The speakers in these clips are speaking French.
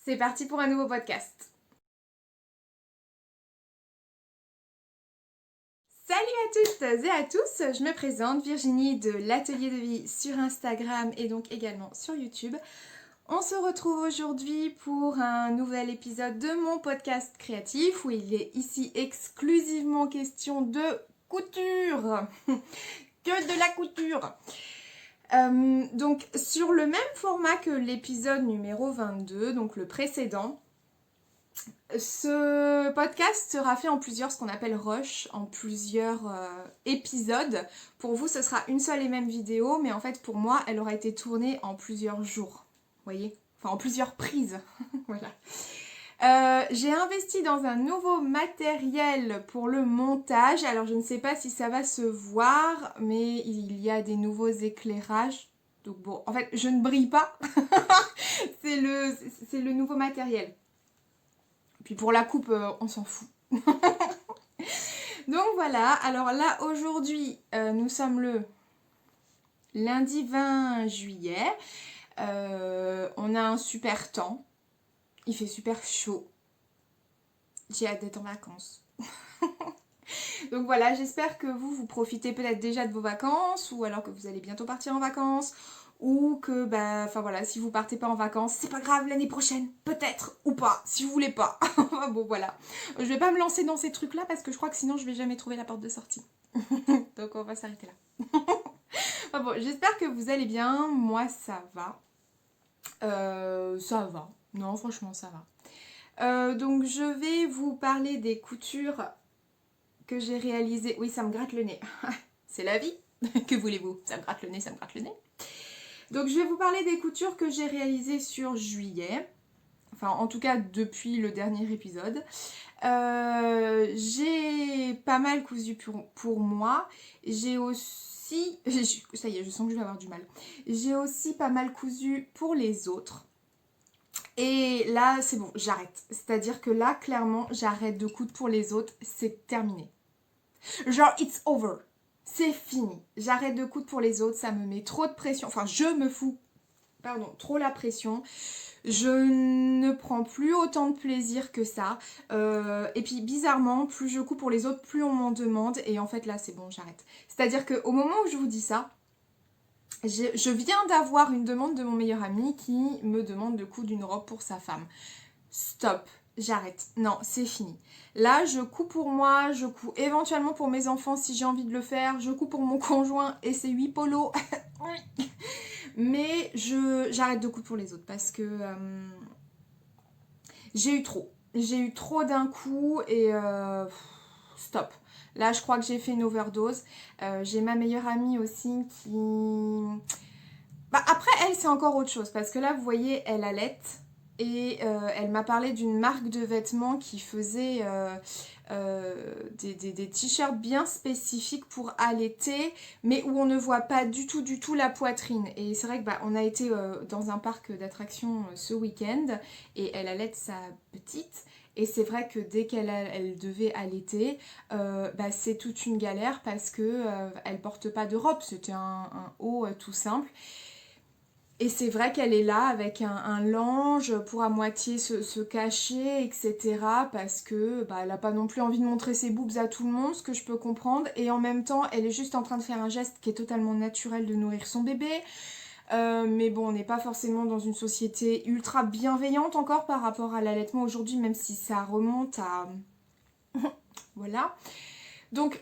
C'est parti pour un nouveau podcast. Salut à toutes et à tous, je me présente Virginie de l'Atelier de Vie sur Instagram et donc également sur YouTube. On se retrouve aujourd'hui pour un nouvel épisode de mon podcast créatif où il est ici exclusivement question de couture. Que de la couture. Donc sur le même format que l'épisode numéro 22, donc le précédent, ce podcast sera fait en plusieurs, ce qu'on appelle rush, en plusieurs épisodes. Pour vous, ce sera une seule et même vidéo, mais en fait pour moi, elle aura été tournée en plusieurs jours. Vous voyez ? Enfin, en plusieurs prises. Voilà. J'ai investi dans un nouveau matériel pour le montage. Alors je ne sais pas si ça va se voir, mais il y a des nouveaux éclairages. Donc bon, en fait, je ne brille pas. c'est le nouveau matériel. Puis pour la coupe, on s'en fout. Donc voilà, alors là aujourd'hui, nous sommes le lundi 20 juillet. On a un super temps. Il fait super chaud. J'ai hâte d'être en vacances. Donc voilà, j'espère que vous profitez peut-être déjà de vos vacances ou alors que vous allez bientôt partir en vacances ou que, enfin voilà, si vous partez pas en vacances, c'est pas grave, l'année prochaine, peut-être, ou pas, si vous voulez pas. Bon voilà, je vais pas me lancer dans ces trucs-là parce que je crois que sinon je vais jamais trouver la porte de sortie. Donc on va s'arrêter là. Enfin bon, j'espère que vous allez bien, moi ça va. Ça va, non franchement ça va. Donc je vais vous parler des coutures que j'ai réalisées. Oui, ça me gratte le nez. C'est la vie. Que voulez-vous? Ça me gratte le nez, ça me gratte le nez. Donc je vais vous parler des coutures que j'ai réalisées sur juillet. Enfin, en tout cas, depuis le dernier épisode. J'ai pas mal cousu pour moi. J'ai aussi... Ça y est, je sens que je vais avoir du mal. J'ai aussi pas mal cousu pour les autres. Et là, c'est bon, j'arrête. C'est-à-dire que là, clairement, j'arrête de coudre pour les autres. C'est terminé. Genre, it's over. C'est fini. J'arrête de coudre pour les autres. Ça me met trop de pression. Enfin, je me fous, trop la pression. Je ne prends plus autant de plaisir que ça. Et puis, bizarrement, plus je couds pour les autres, plus on m'en demande. Et en fait, là, c'est bon, j'arrête. C'est-à-dire qu'au moment où je vous dis ça, je viens d'avoir une demande de mon meilleur ami qui me demande de coudre une robe pour sa femme. Stop, j'arrête. Non, c'est fini. Là, je couds pour moi, je couds éventuellement pour mes enfants si j'ai envie de le faire, je couds pour mon conjoint et ses 8 polos. Mais j'arrête de coudre pour les autres parce que j'ai eu trop. J'ai eu trop d'un coup et stop. Là, je crois que j'ai fait une overdose. J'ai ma meilleure amie aussi qui... après, elle, c'est encore autre chose parce que là, vous voyez, elle allait. Et elle m'a parlé d'une marque de vêtements qui faisait des t-shirts bien spécifiques pour allaiter, mais où on ne voit pas du tout la poitrine. Et c'est vrai que on a été dans un parc d'attractions ce week-end et elle allait sa petite. Et c'est vrai que dès qu'elle devait allaiter, c'est toute une galère parce que elle porte pas de robe. C'était un haut tout simple. Et c'est vrai qu'elle est là avec un linge pour à moitié se cacher, etc. Parce que elle n'a pas non plus envie de montrer ses boobs à tout le monde, ce que je peux comprendre. Et en même temps, elle est juste en train de faire un geste qui est totalement naturel de nourrir son bébé. Mais bon, on n'est pas forcément dans une société ultra bienveillante encore par rapport à l'allaitement aujourd'hui, même si ça remonte à... Voilà. Donc...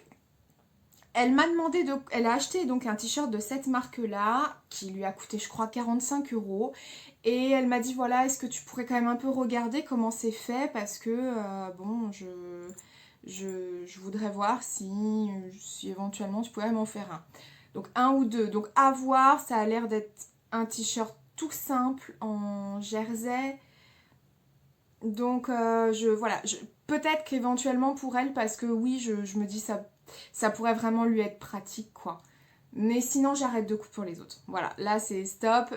Elle m'a demandé elle a acheté donc un t-shirt de cette marque-là, qui lui a coûté je crois 45 €. Et elle m'a dit voilà, est-ce que tu pourrais quand même un peu regarder comment c'est fait parce que je voudrais voir si éventuellement tu pouvais m'en faire un. Donc un ou deux. Donc à voir, ça a l'air d'être un t-shirt tout simple en jersey. Donc peut-être qu'éventuellement pour elle, parce que oui, je me dis ça pourrait vraiment lui être pratique quoi. Mais sinon j'arrête de coudre pour les autres. Voilà, là c'est stop.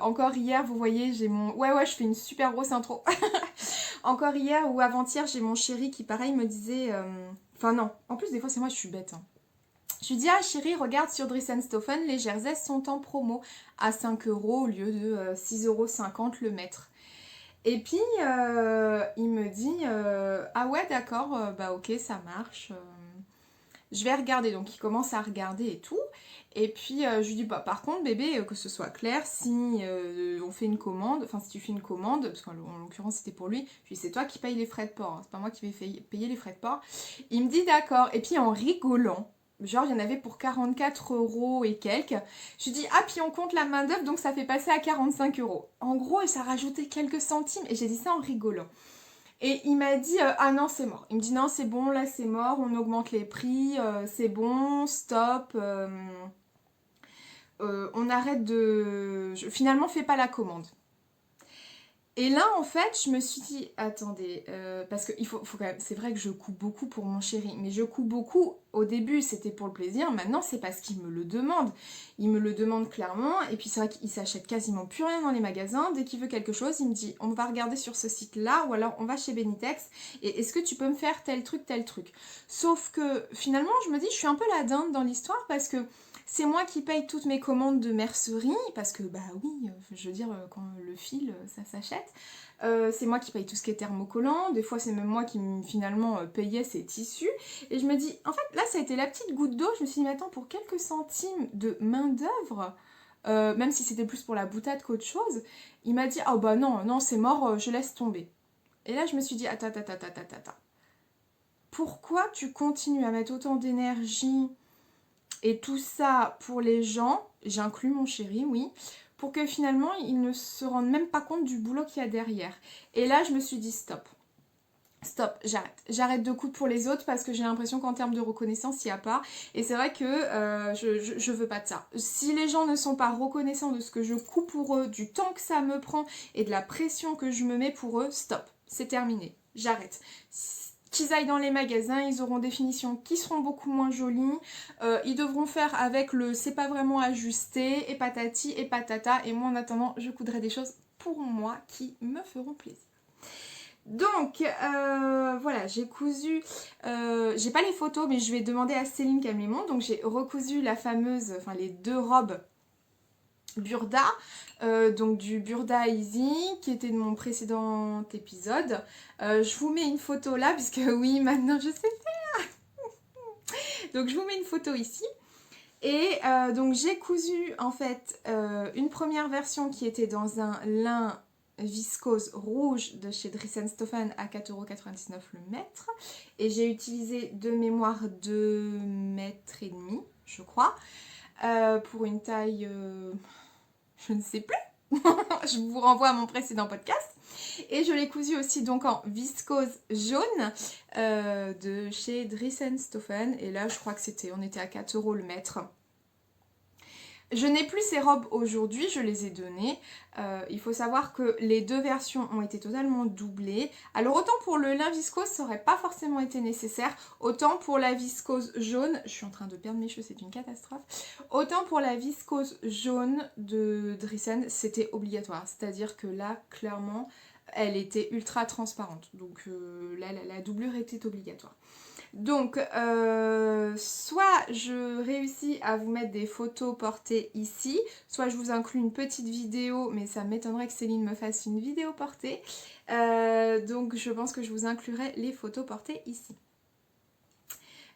Encore hier, vous voyez, j'ai mon... Ouais, je fais une super grosse intro. Encore hier ou avant-hier, j'ai mon chéri qui pareil me disait... Enfin non, en plus des fois c'est moi je suis bête. Hein. Je lui dis, ah chérie, regarde sur Dries & Stephen, les jerseys sont en promo à 5 € au lieu de 6,50 € le mètre. Et puis, il me dit, ah ouais, d'accord, bah ok, ça marche. Je vais regarder. Donc, il commence à regarder et tout. Et puis, je lui dis, bah par contre, bébé, que ce soit clair, si on fait une commande, enfin, si tu fais une commande, parce qu'en l'occurrence, c'était pour lui, je lui dis, c'est toi qui payes les frais de port, hein, c'est pas moi qui vais payer les frais de port. Il me dit, d'accord. Et puis, en rigolant, genre, il y en avait pour 44 euros et quelques. Je lui dis, ah, puis on compte la main-d'œuvre, donc ça fait passer à 45 euros. En gros, ça rajoutait quelques centimes, et j'ai dit ça en rigolant. Et il m'a dit, ah non, c'est mort. Il me dit, non, c'est bon, là, c'est mort, on augmente les prix, c'est bon, stop, on arrête de... Finalement, fais pas la commande. Et là, en fait, je me suis dit, attendez, parce que faut quand même, c'est vrai que je couds beaucoup pour mon chéri, mais je couds beaucoup, au début, c'était pour le plaisir, maintenant, c'est parce qu'il me le demande. Il me le demande clairement, et puis c'est vrai qu'il s'achète quasiment plus rien dans les magasins. Dès qu'il veut quelque chose, il me dit, on va regarder sur ce site-là, ou alors on va chez Benitex, et est-ce que tu peux me faire tel truc, tel truc. Sauf que, finalement, je me dis, je suis un peu la dinde dans l'histoire, parce que c'est moi qui paye toutes mes commandes de mercerie, parce que bah oui, je veux dire, quand le fil, ça s'achète. C'est moi qui paye tout ce qui est thermocollant, des fois c'est même moi qui finalement payais ces tissus. Et je me dis, en fait là ça a été la petite goutte d'eau, je me suis dit, mais attends, pour quelques centimes de main d'œuvre, même si c'était plus pour la boutade qu'autre chose, il m'a dit, oh bah non, non c'est mort, je laisse tomber. Et là je me suis dit, attends, attends, attends, attends, attends. Pourquoi tu continues à mettre autant d'énergie et tout ça pour les gens, j'inclus mon chéri, oui, pour que finalement ils ne se rendent même pas compte du boulot qu'il y a derrière. Et là, je me suis dit stop. Stop, j'arrête. J'arrête de coudre pour les autres parce que j'ai l'impression qu'en termes de reconnaissance, il n'y a pas. Et c'est vrai que je veux pas de ça. Si les gens ne sont pas reconnaissants de ce que je couds pour eux, du temps que ça me prend et de la pression que je me mets pour eux, stop. C'est terminé. J'arrête. Qu'ils aillent dans les magasins, ils auront des finitions qui seront beaucoup moins jolies. Ils devront faire avec le c'est pas vraiment ajusté, et patati et patata. Et moi en attendant, je coudrai des choses pour moi qui me feront plaisir. Donc voilà, j'ai cousu, j'ai pas les photos mais je vais demander à Céline qu'elle me les montre. Donc j'ai recousu la fameuse, enfin les deux robes Burda, donc du Burda Easy qui était de mon précédent épisode. Je vous mets une photo là puisque oui maintenant je sais faire. Donc je vous mets une photo ici. Et donc j'ai cousu en fait une première version qui était dans un lin viscose rouge de chez Dries&Stoffen à 4,99€ le mètre. Et j'ai utilisé de mémoire 2,5 m, je crois, pour une taille, je ne sais plus. Je vous renvoie à mon précédent podcast. Et je l'ai cousu aussi donc en viscose jaune de chez Dries&Stoffen. Et là, je crois que on était à 4€ le mètre. Je n'ai plus ces robes aujourd'hui, je les ai données. Il faut savoir que les deux versions ont été totalement doublées. Alors autant pour le lin viscose, ça n'aurait pas forcément été nécessaire. Autant pour la viscose jaune, je suis en train de perdre mes cheveux, c'est une catastrophe. Autant pour la viscose jaune de Driessen, c'était obligatoire. C'est-à-dire que là, clairement, elle était ultra transparente. Donc la doublure était obligatoire. Donc, soit je réussis à vous mettre des photos portées ici, soit je vous inclus une petite vidéo, mais ça m'étonnerait que Céline me fasse une vidéo portée. Donc, je pense que je vous inclurai les photos portées ici.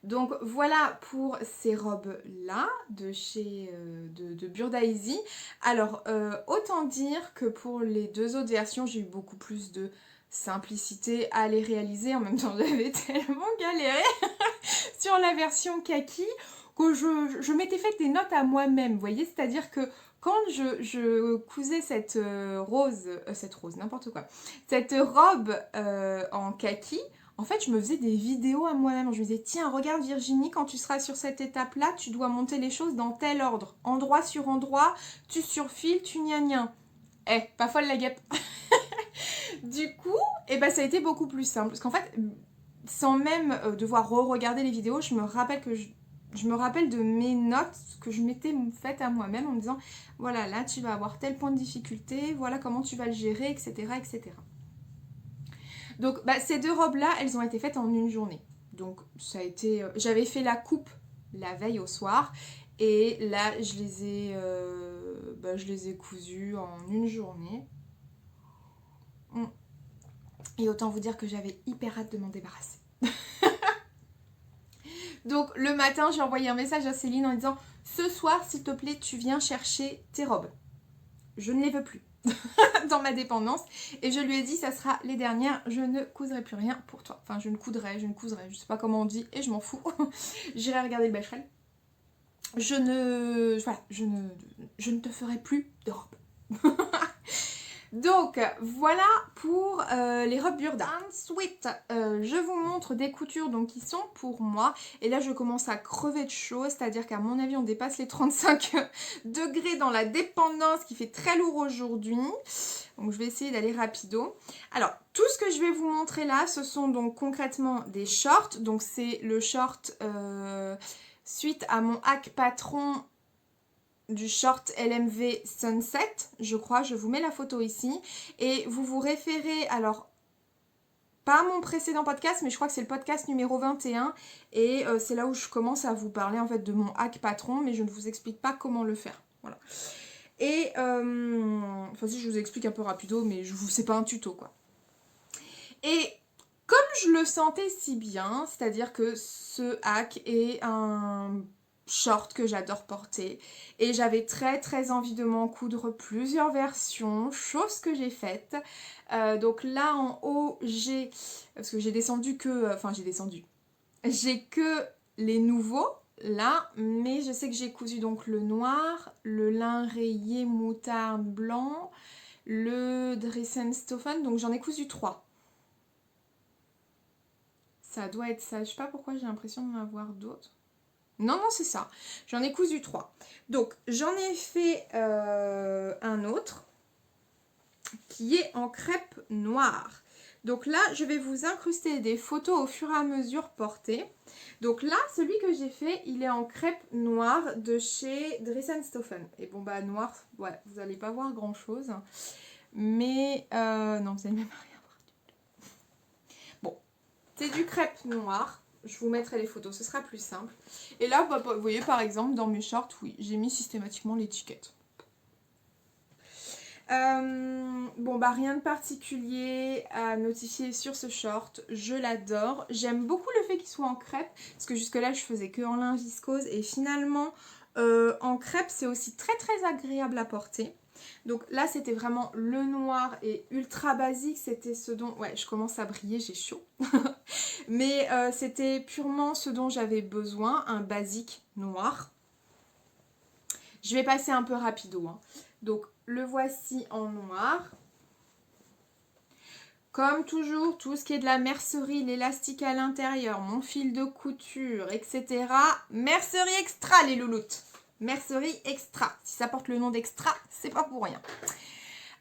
Donc voilà pour ces robes-là de chez de Burda Easy. Alors, autant dire que pour les deux autres versions, j'ai eu beaucoup plus de simplicité à les réaliser. En même temps, j'avais tellement galéré sur la version kaki que je m'étais fait des notes à moi-même, vous voyez, c'est-à-dire que quand je cousais cette rose, n'importe quoi, cette robe en kaki, en fait, je me faisais des vidéos à moi-même. Je me disais, tiens, regarde Virginie, quand tu seras sur cette étape-là, tu dois monter les choses dans tel ordre. Endroit sur endroit, tu surfiles, tu gna. Pas folle la guêpe. Du coup, ça a été beaucoup plus simple. Parce qu'en fait, sans même devoir re-regarder les vidéos, je me rappelle de mes notes que je m'étais faites à moi-même en me disant, voilà, là, tu vas avoir tel point de difficulté, voilà comment tu vas le gérer, etc. etc. Donc ces deux robes-là, elles ont été faites en une journée. Donc ça a été... j'avais fait la coupe la veille au soir. Et là, je les ai cousues en une journée. Et autant vous dire que j'avais hyper hâte de m'en débarrasser. Donc le matin, j'ai envoyé un message à Céline en disant « Ce soir, s'il te plaît, tu viens chercher tes robes. Je ne les veux plus dans ma dépendance. » Et je lui ai dit « Ça sera les dernières, je ne coudrai plus rien pour toi. » Enfin, je ne coudrai, je sais pas comment on dit et je m'en fous. J'irai regarder le Becherel. Je ne te ferai plus de robes. Donc voilà pour les robes Burda. Ensuite, je vous montre des coutures donc, qui sont pour moi. Et là, je commence à crever de chaud, c'est-à-dire qu'à mon avis, on dépasse les 35 degrés dans la dépendance, qui fait très lourd aujourd'hui. Donc je vais essayer d'aller rapido. Alors, tout ce que je vais vous montrer là, ce sont donc concrètement des shorts. Donc c'est le short suite à mon hack patron du short LMV Sunset, je crois, je vous mets la photo ici, et vous vous référez, alors, pas à mon précédent podcast, mais je crois que c'est le podcast numéro 21, et c'est là où je commence à vous parler en fait de mon hack patron, mais je ne vous explique pas comment le faire, voilà. Et, enfin si je vous explique un peu rapido, mais c'est pas un tuto quoi. Et comme je le sentais si bien, c'est-à-dire que ce hack est un short que j'adore porter et j'avais très très envie de m'en coudre plusieurs versions, chose que j'ai faite. Donc là en haut parce que j'ai que les nouveaux là, mais je sais que j'ai cousu donc le noir, le lin rayé moutarde blanc, le Dressenstoffen, donc j'en ai cousu 3. Ça doit être ça, je sais pas pourquoi j'ai l'impression d'en avoir d'autres. Non, c'est ça. J'en ai cousu 3. Donc, j'en ai fait un autre qui est en crêpe noire. Donc là, je vais vous incruster des photos au fur et à mesure portées. Donc là, celui que j'ai fait, il est en crêpe noire de chez Dressenstoffen. Et bon, bah noir, ouais, vous n'allez pas voir grand-chose. Mais, non, vous n'allez même rien voir. Bon, c'est du crêpe noir. Je vous mettrai les photos, ce sera plus simple. Et là, bah, vous voyez par exemple dans mes shorts, oui, j'ai mis systématiquement l'étiquette. Bon bah rien de particulier à notifier sur ce short, je l'adore. J'aime beaucoup le fait qu'il soit en crêpe, parce que jusque là je faisais que en lin viscose et finalement en crêpe c'est aussi très très agréable à porter. Donc là c'était vraiment le noir et ultra basique, c'était ce dont... Ouais, je commence à briller, j'ai chaud. Mais c'était purement ce dont j'avais besoin, un basique noir. Je vais passer un peu rapido, hein. Donc le voici en noir. Comme toujours, tout ce qui est de la mercerie, l'élastique à l'intérieur, mon fil de couture, etc. Mercerie extra les louloutes. Mercerie extra. Si ça porte le nom d'extra, c'est pas pour rien.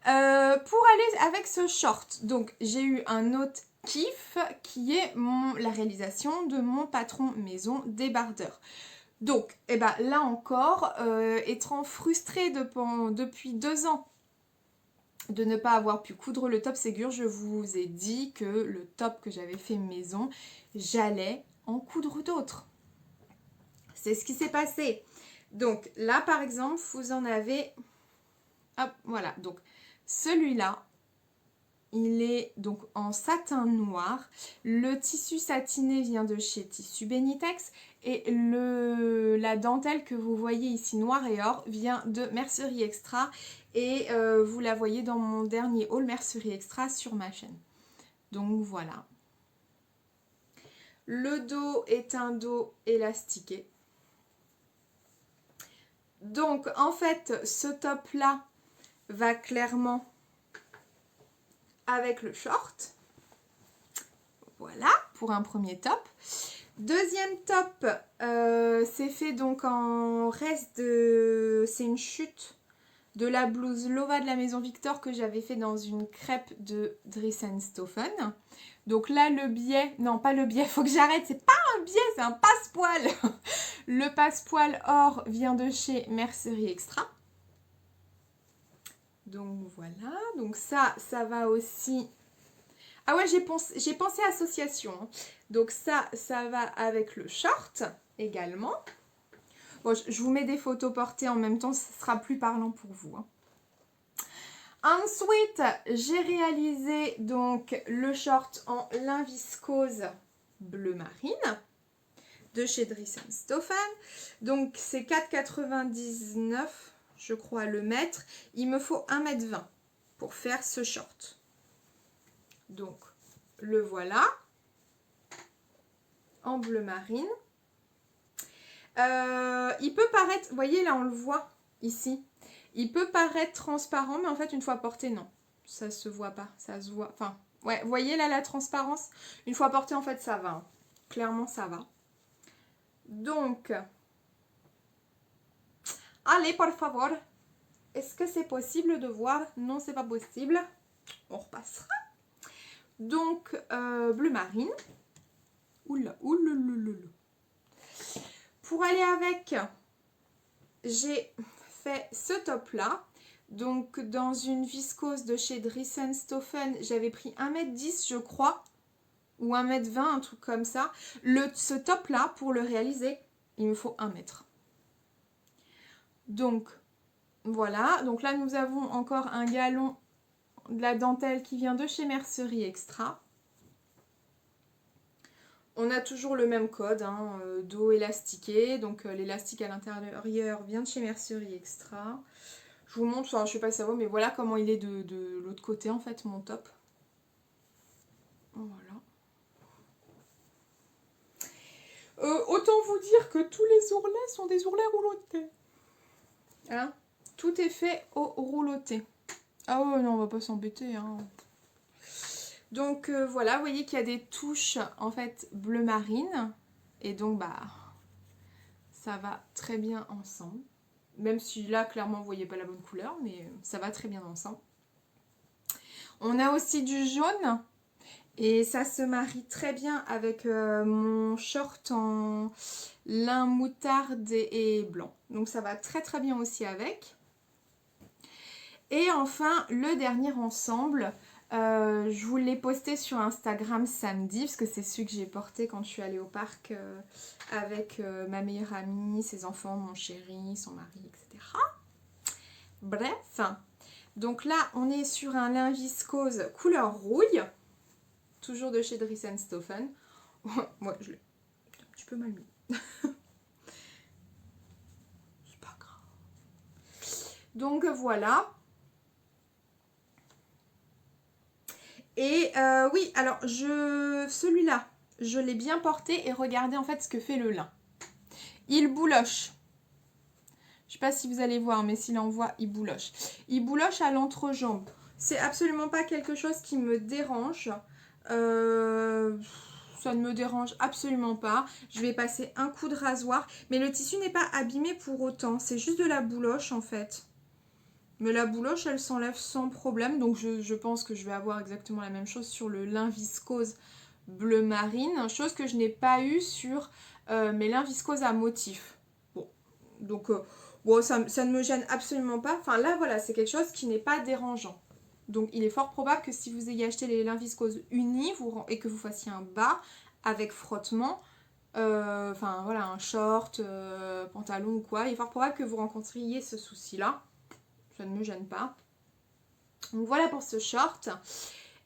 Pour aller avec ce short, donc j'ai eu un autre kiff qui est la réalisation de mon patron maison débardeur. Donc, là encore, étant frustrée depuis 2 ans de ne pas avoir pu coudre le top Ségur, je vous ai dit que le top que j'avais fait maison, j'allais en coudre d'autres. C'est ce qui s'est passé. Donc là, par exemple, vous en avez... Hop, voilà. Donc, celui-là, il est donc en satin noir. Le tissu satiné vient de chez Tissu Benitex. Et la dentelle que vous voyez ici, noir et or, vient de Mercerie Extra. Et vous la voyez dans mon dernier haul Mercerie Extra sur ma chaîne. Donc voilà. Le dos est un dos élastiqué. Donc en fait, ce top-là va clairement avec le short. Voilà, pour un premier top. Deuxième top, c'est fait donc en reste de... C'est une chute de la blouse Lova de la Maison Victor que j'avais fait dans une crêpe de Dressenstoffen. Donc là, le biais... Non, pas le biais, faut que j'arrête. C'est pas un biais, c'est un passepoil. Le passepoil or vient de chez Mercerie Extra. Donc voilà, donc ça va aussi... Ah ouais, j'ai pensé association. Donc ça va avec le short également. Bon, je vous mets des photos portées en même temps, ce sera plus parlant pour vous. Hein. Ensuite, j'ai réalisé donc le short en lin viscose bleu marine de chez Dries & Stephen. Donc c'est 4,99 je crois le mètre. Il me faut 1,20 m pour faire ce short. Donc le voilà en bleu marine. Il peut paraître, vous voyez là on le voit ici, il peut paraître transparent mais en fait une fois porté non, ça se voit pas, ça se voit, enfin ouais, vous voyez là la transparence, une fois porté en fait ça va, hein. Clairement ça va. Donc, allez por favor, est-ce que c'est possible de voir? Non c'est pas possible, on repassera. Donc bleu marine, oula, oula. Pour aller avec, j'ai fait ce top là, donc dans une viscose de chez Dries & Stephen, j'avais pris 1,10 m je crois, ou 1,20 m, un truc comme ça. Ce top là, pour le réaliser, il me faut 1 mètre. Donc voilà, donc là nous avons encore un galon de la dentelle qui vient de chez Mercerie Extra. On a toujours le même code, hein, dos élastiqué, donc l'élastique à l'intérieur vient de chez Mercerie Extra. Je vous montre, enfin, je sais pas si ça va, mais voilà comment il est de l'autre côté en fait, mon top. Voilà. Autant vous dire que tous les ourlets sont des ourlets roulotés. Hein? Tout est fait au rouloté. Ah ouais, non, on va pas s'embêter, hein. Donc voilà, vous voyez qu'il y a des touches en fait bleu marine. Et donc bah ça va très bien ensemble. Même si là clairement vous voyez pas la bonne couleur, mais ça va très bien ensemble. On a aussi du jaune. Et ça se marie très bien avec mon short en lin moutarde et blanc. Donc ça va très très bien aussi avec. Et enfin le dernier ensemble. Je vous l'ai posté sur Instagram samedi, parce que c'est celui que j'ai porté quand je suis allée au parc avec ma meilleure amie, ses enfants, mon chéri, son mari, etc. Bref, donc là on est sur un lin viscose couleur rouille, toujours de chez Dries & Stephen. Moi je l'ai un petit peu mal mis. C'est pas grave. Donc voilà. Et oui, alors celui-là, je l'ai bien porté et regardez en fait ce que fait le lin. Il bouloche. Je sais pas si vous allez voir, mais s'il en voit, il bouloche. Il bouloche à l'entrejambe. C'est absolument pas quelque chose qui me dérange. Ça ne me dérange absolument pas. Je vais passer un coup de rasoir. Mais le tissu n'est pas abîmé pour autant. C'est juste de la bouloche en fait. Mais la bouloche, elle s'enlève sans problème. Donc je pense que je vais avoir exactement la même chose sur le lin viscose bleu marine. Chose que je n'ai pas eu sur mes lins viscose à motif. Bon, donc bon, ça ne me gêne absolument pas. Enfin là, voilà, c'est quelque chose qui n'est pas dérangeant. Donc il est fort probable que si vous ayez acheté les lins viscose unis et que vous fassiez un bas avec frottement, enfin voilà, un short, pantalon ou quoi, il est fort probable que vous rencontriez ce souci-là. Ça ne me gêne pas. Donc voilà pour ce short.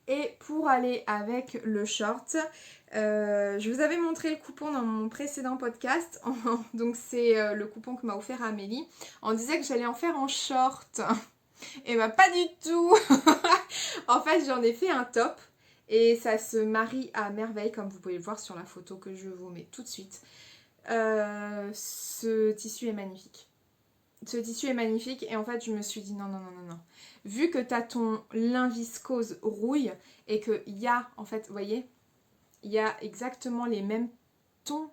Et pour aller avec le short, je vous avais montré le coupon dans mon précédent podcast. Donc c'est le coupon que m'a offert Amélie. On disait que j'allais en faire en short. Et bah pas du tout. En fait j'en ai fait un top. Et ça se marie à merveille comme vous pouvez le voir sur la photo que je vous mets tout de suite. Ce tissu est magnifique. Ce tissu est magnifique et en fait je me suis dit non. Vu que tu as ton lin viscose rouille et qu'il y a en fait, vous voyez, il y a exactement les mêmes tons,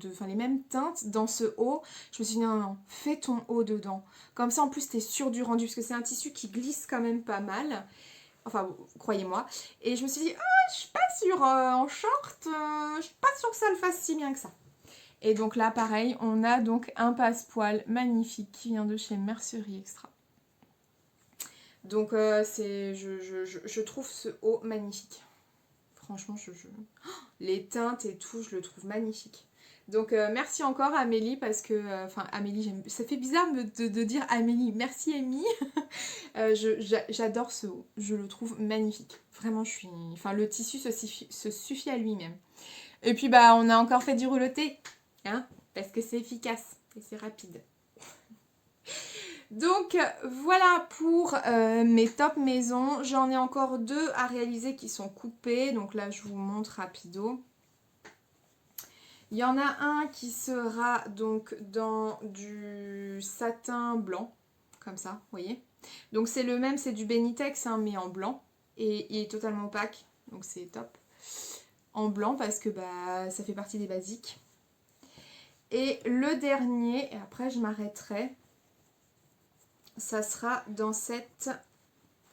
enfin les mêmes teintes dans ce haut, je me suis dit non, fais ton haut dedans. Comme ça en plus tu es sûr du rendu parce que c'est un tissu qui glisse quand même pas mal. Enfin, croyez-moi. Et je me suis dit, je suis pas sûre en short, je suis pas sûre que ça le fasse si bien que ça. Et donc là, pareil, on a donc un passepoil magnifique qui vient de chez Mercerie Extra. Donc je trouve ce haut magnifique. Franchement, les teintes et tout, je le trouve magnifique. Donc merci encore Amélie parce que, enfin Amélie, ça fait bizarre de dire Amélie, merci Amy. J'adore ce haut, je le trouve magnifique. Vraiment enfin le tissu se suffit à lui-même. Et puis bah on a encore fait du rouloté, hein, parce que c'est efficace et c'est rapide. Donc voilà pour mes top maisons. J'en ai encore 2 à réaliser qui sont coupés. Donc là je vous montre rapido. Il y en a un qui sera donc dans du satin blanc, comme ça, vous voyez. Donc c'est le même, c'est du Benitex, hein, mais en blanc. Et il est totalement opaque, donc c'est top. En blanc parce que bah, ça fait partie des basiques. Et le dernier, et après je m'arrêterai, ça sera dans cette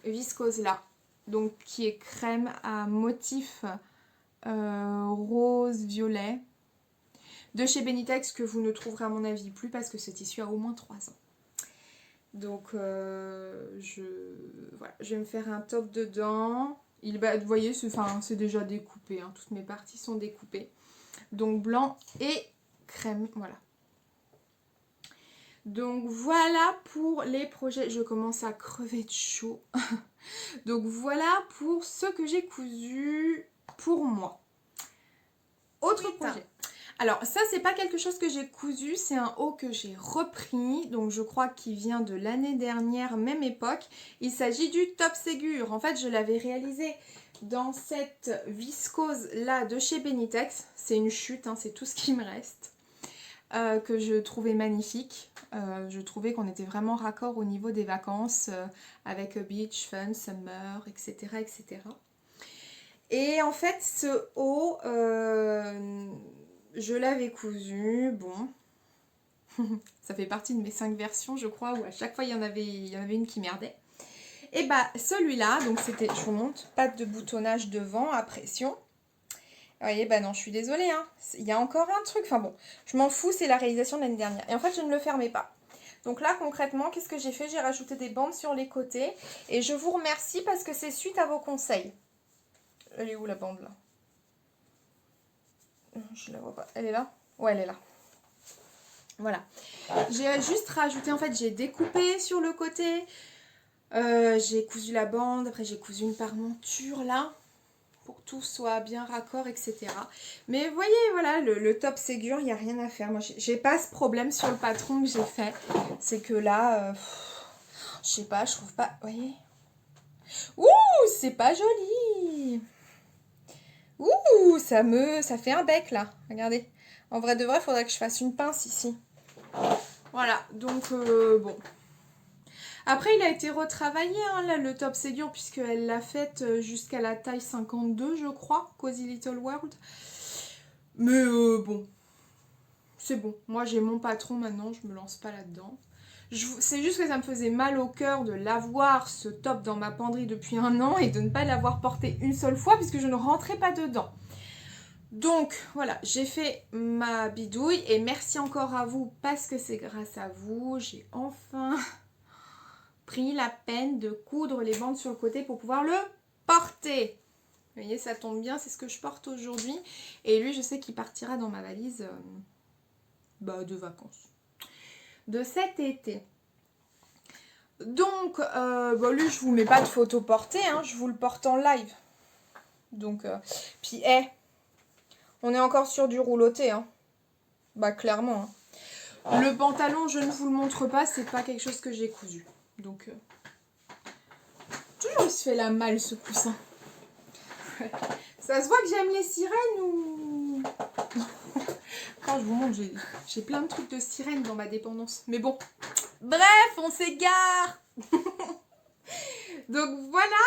viscose là. Donc qui est crème à motif rose-violet. De chez Benitex que vous ne trouverez à mon avis plus parce que ce tissu a au moins 3 ans. Donc voilà, je vais me faire un top dedans. Vous voyez, c'est déjà découpé, hein. Toutes mes parties sont découpées. Donc blanc et crème, voilà. Donc voilà pour les projets. Je commence à crever de chaud. Donc voilà pour ce que j'ai cousu pour moi. Autre projet. Alors ça c'est pas quelque chose que j'ai cousu, c'est un haut que j'ai repris, donc je crois qu'il vient de l'année dernière, même époque. Il s'agit du top Ségur. En fait je l'avais réalisé dans cette viscose là de chez Benitex. C'est une chute, hein, c'est tout ce qui me reste, que je trouvais magnifique. Je trouvais qu'on était vraiment raccord au niveau des vacances, avec beach, fun, summer, etc. etc. Et en fait ce haut... je l'avais cousu, bon, ça fait partie de mes 5 versions je crois, où à chaque fois il y en avait une qui merdait. Et bah celui-là, donc c'était, je vous montre, patte de boutonnage devant à pression. Vous voyez, bah non, je suis désolée, hein, il y a encore un truc, enfin bon, je m'en fous, c'est la réalisation de l'année dernière. Et en fait je ne le fermais pas. Donc là concrètement, qu'est-ce que j'ai fait? J'ai rajouté des bandes sur les côtés. Et je vous remercie parce que c'est suite à vos conseils. Elle est où la bande là? Je la vois pas. Elle est là? Ouais, elle est là. Voilà. J'ai juste rajouté, en fait, j'ai découpé sur le côté. J'ai cousu la bande. Après, j'ai cousu une parmenture là. Pour que tout soit bien raccord, etc. Mais vous voyez, voilà, le top Ségur, il n'y a rien à faire. Moi, j'ai pas ce problème sur le patron que j'ai fait. C'est que là, je sais pas, je trouve pas... Vous voyez? Ouh, c'est pas joli. Ouh, ça fait un bec là. Regardez. En vrai de vrai, il faudrait que je fasse une pince ici. Voilà, donc bon. Après, il a été retravaillé, hein, là, le top Ségur, puisqu'elle l'a fait jusqu'à la taille 52, je crois, Cozy Little World. Mais bon, c'est bon. Moi, j'ai mon patron maintenant, je me lance pas là-dedans. C'est juste que ça me faisait mal au cœur de l'avoir, ce top, dans ma penderie depuis 1 an et de ne pas l'avoir porté une seule fois, puisque je ne rentrais pas dedans. Donc voilà, j'ai fait ma bidouille et merci encore à vous parce que c'est grâce à vous, j'ai enfin pris la peine de coudre les bandes sur le côté pour pouvoir le porter. Vous voyez, ça tombe bien, c'est ce que je porte aujourd'hui. Et lui, je sais qu'il partira dans ma valise de vacances. De cet été. Donc, lui, je vous mets pas de photo portée, hein, je vous le porte en live. Donc, puis, on est encore sur du rouloté, hein. Bah, clairement. Hein. Le pantalon, je ne vous le montre pas, c'est pas quelque chose que j'ai cousu. Donc, toujours il se fait la malle, ce coussin. Ça se voit que j'aime les sirènes ou... Quand je vous montre, j'ai plein de trucs de sirènes dans ma dépendance. Mais bon, bref, on s'égare. Donc, voilà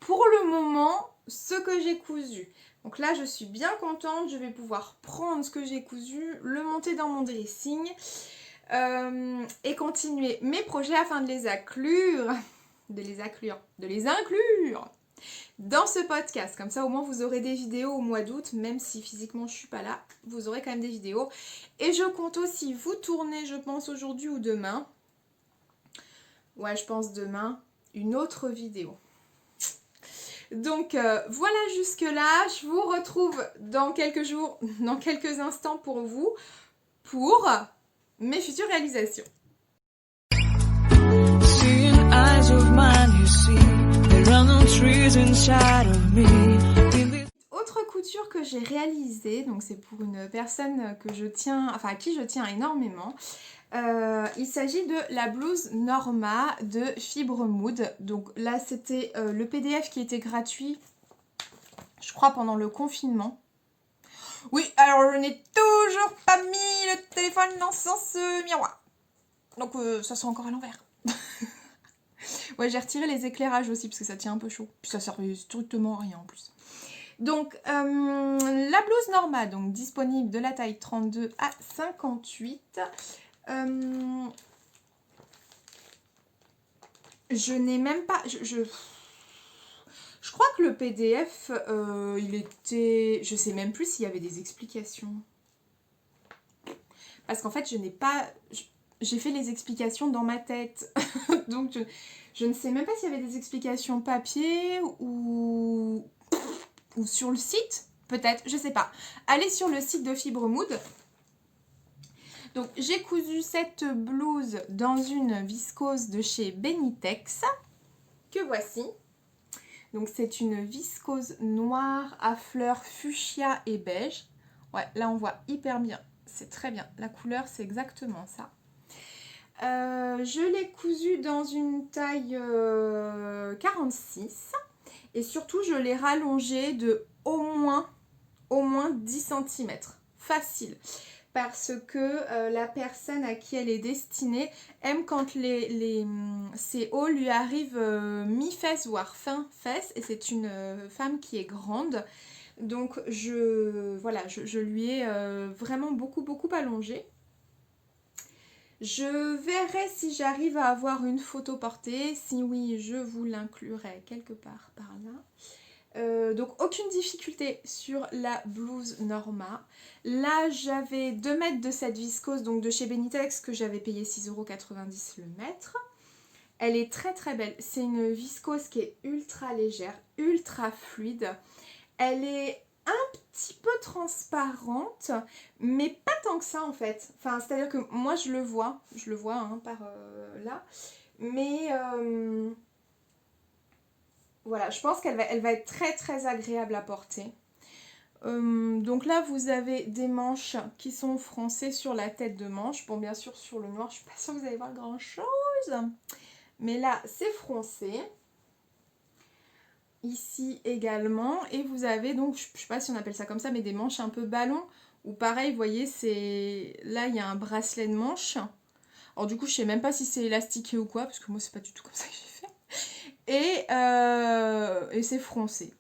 pour le moment ce que j'ai cousu. Donc là, je suis bien contente. Je vais pouvoir prendre ce que j'ai cousu, le monter dans mon dressing et continuer mes projets afin de les inclure dans ce podcast. Comme ça, au moins, vous aurez des vidéos au mois d'août, même si physiquement, je suis pas là. Vous aurez quand même des vidéos. Et je compte aussi vous tourner, je pense, aujourd'hui ou demain. Ouais, je pense demain, une autre vidéo. Donc voilà jusque là, je vous retrouve dans quelques jours, dans quelques instants pour vous, pour mes futures réalisations. Autre couture que j'ai réalisée, donc c'est pour une personne que je tiens, enfin à qui je tiens énormément. Il s'agit de la blouse Norma de Fibre Mood. Donc là c'était le PDF qui était gratuit, je crois pendant le confinement. Oui, alors je n'ai toujours pas mis le téléphone dans ce miroir. Donc ça sent encore à l'envers. Ouais, j'ai retiré les éclairages aussi parce que ça tient un peu chaud. Puis ça servait strictement à rien en plus. Donc la blouse Norma, donc disponible de la taille 32 à 58. Je n'ai même pas... Je crois que le PDF, il était... Je sais même plus s'il y avait des explications. Parce qu'en fait, je n'ai pas... J'ai fait les explications dans ma tête. Donc, je ne sais même pas s'il y avait des explications papier ou sur le site. Peut-être, je sais pas. Allez sur le site de Fibre Mood. Donc, j'ai cousu cette blouse dans une viscose de chez Benitex. Que voici. Donc, c'est une viscose noire à fleurs fuchsia et beige. Ouais, là, on voit hyper bien. C'est très bien. La couleur, c'est exactement ça. Je l'ai cousu dans une taille 46 et surtout je l'ai rallongé de au moins 10 cm. Facile. Parce que la personne à qui elle est destinée aime quand ses hauts lui arrivent mi-fesse voire fin fesse, et c'est une femme qui est grande. Donc je lui ai vraiment beaucoup allongé. Je verrai si j'arrive à avoir une photo portée. Si oui, je vous l'inclurai quelque part par là. Donc aucune difficulté sur la blouse Norma. Là j'avais 2 mètres de cette viscose, donc de chez Benitex, que j'avais payé 6,90 € le mètre. Elle est très belle. C'est une viscose qui est ultra légère, ultra fluide. Elle est un petit peu transparente, mais pas tant que ça en fait. Enfin, c'est-à-dire que moi je le vois hein, par là. Mais voilà, je pense elle va être très agréable à porter. Donc là, vous avez des manches qui sont froncées sur la tête de manche. Bon, bien sûr, sur le noir, je suis pas sûre que vous allez voir grand-chose. Mais là, c'est froncé. Ici également, et vous avez donc, je sais pas si on appelle ça comme ça, mais des manches un peu ballon, où pareil, vous voyez, là il y a un bracelet de manche. Alors du coup, je sais même pas si c'est élastiqué ou quoi, parce que moi c'est pas du tout comme ça que j'ai fait. Et c'est froncé.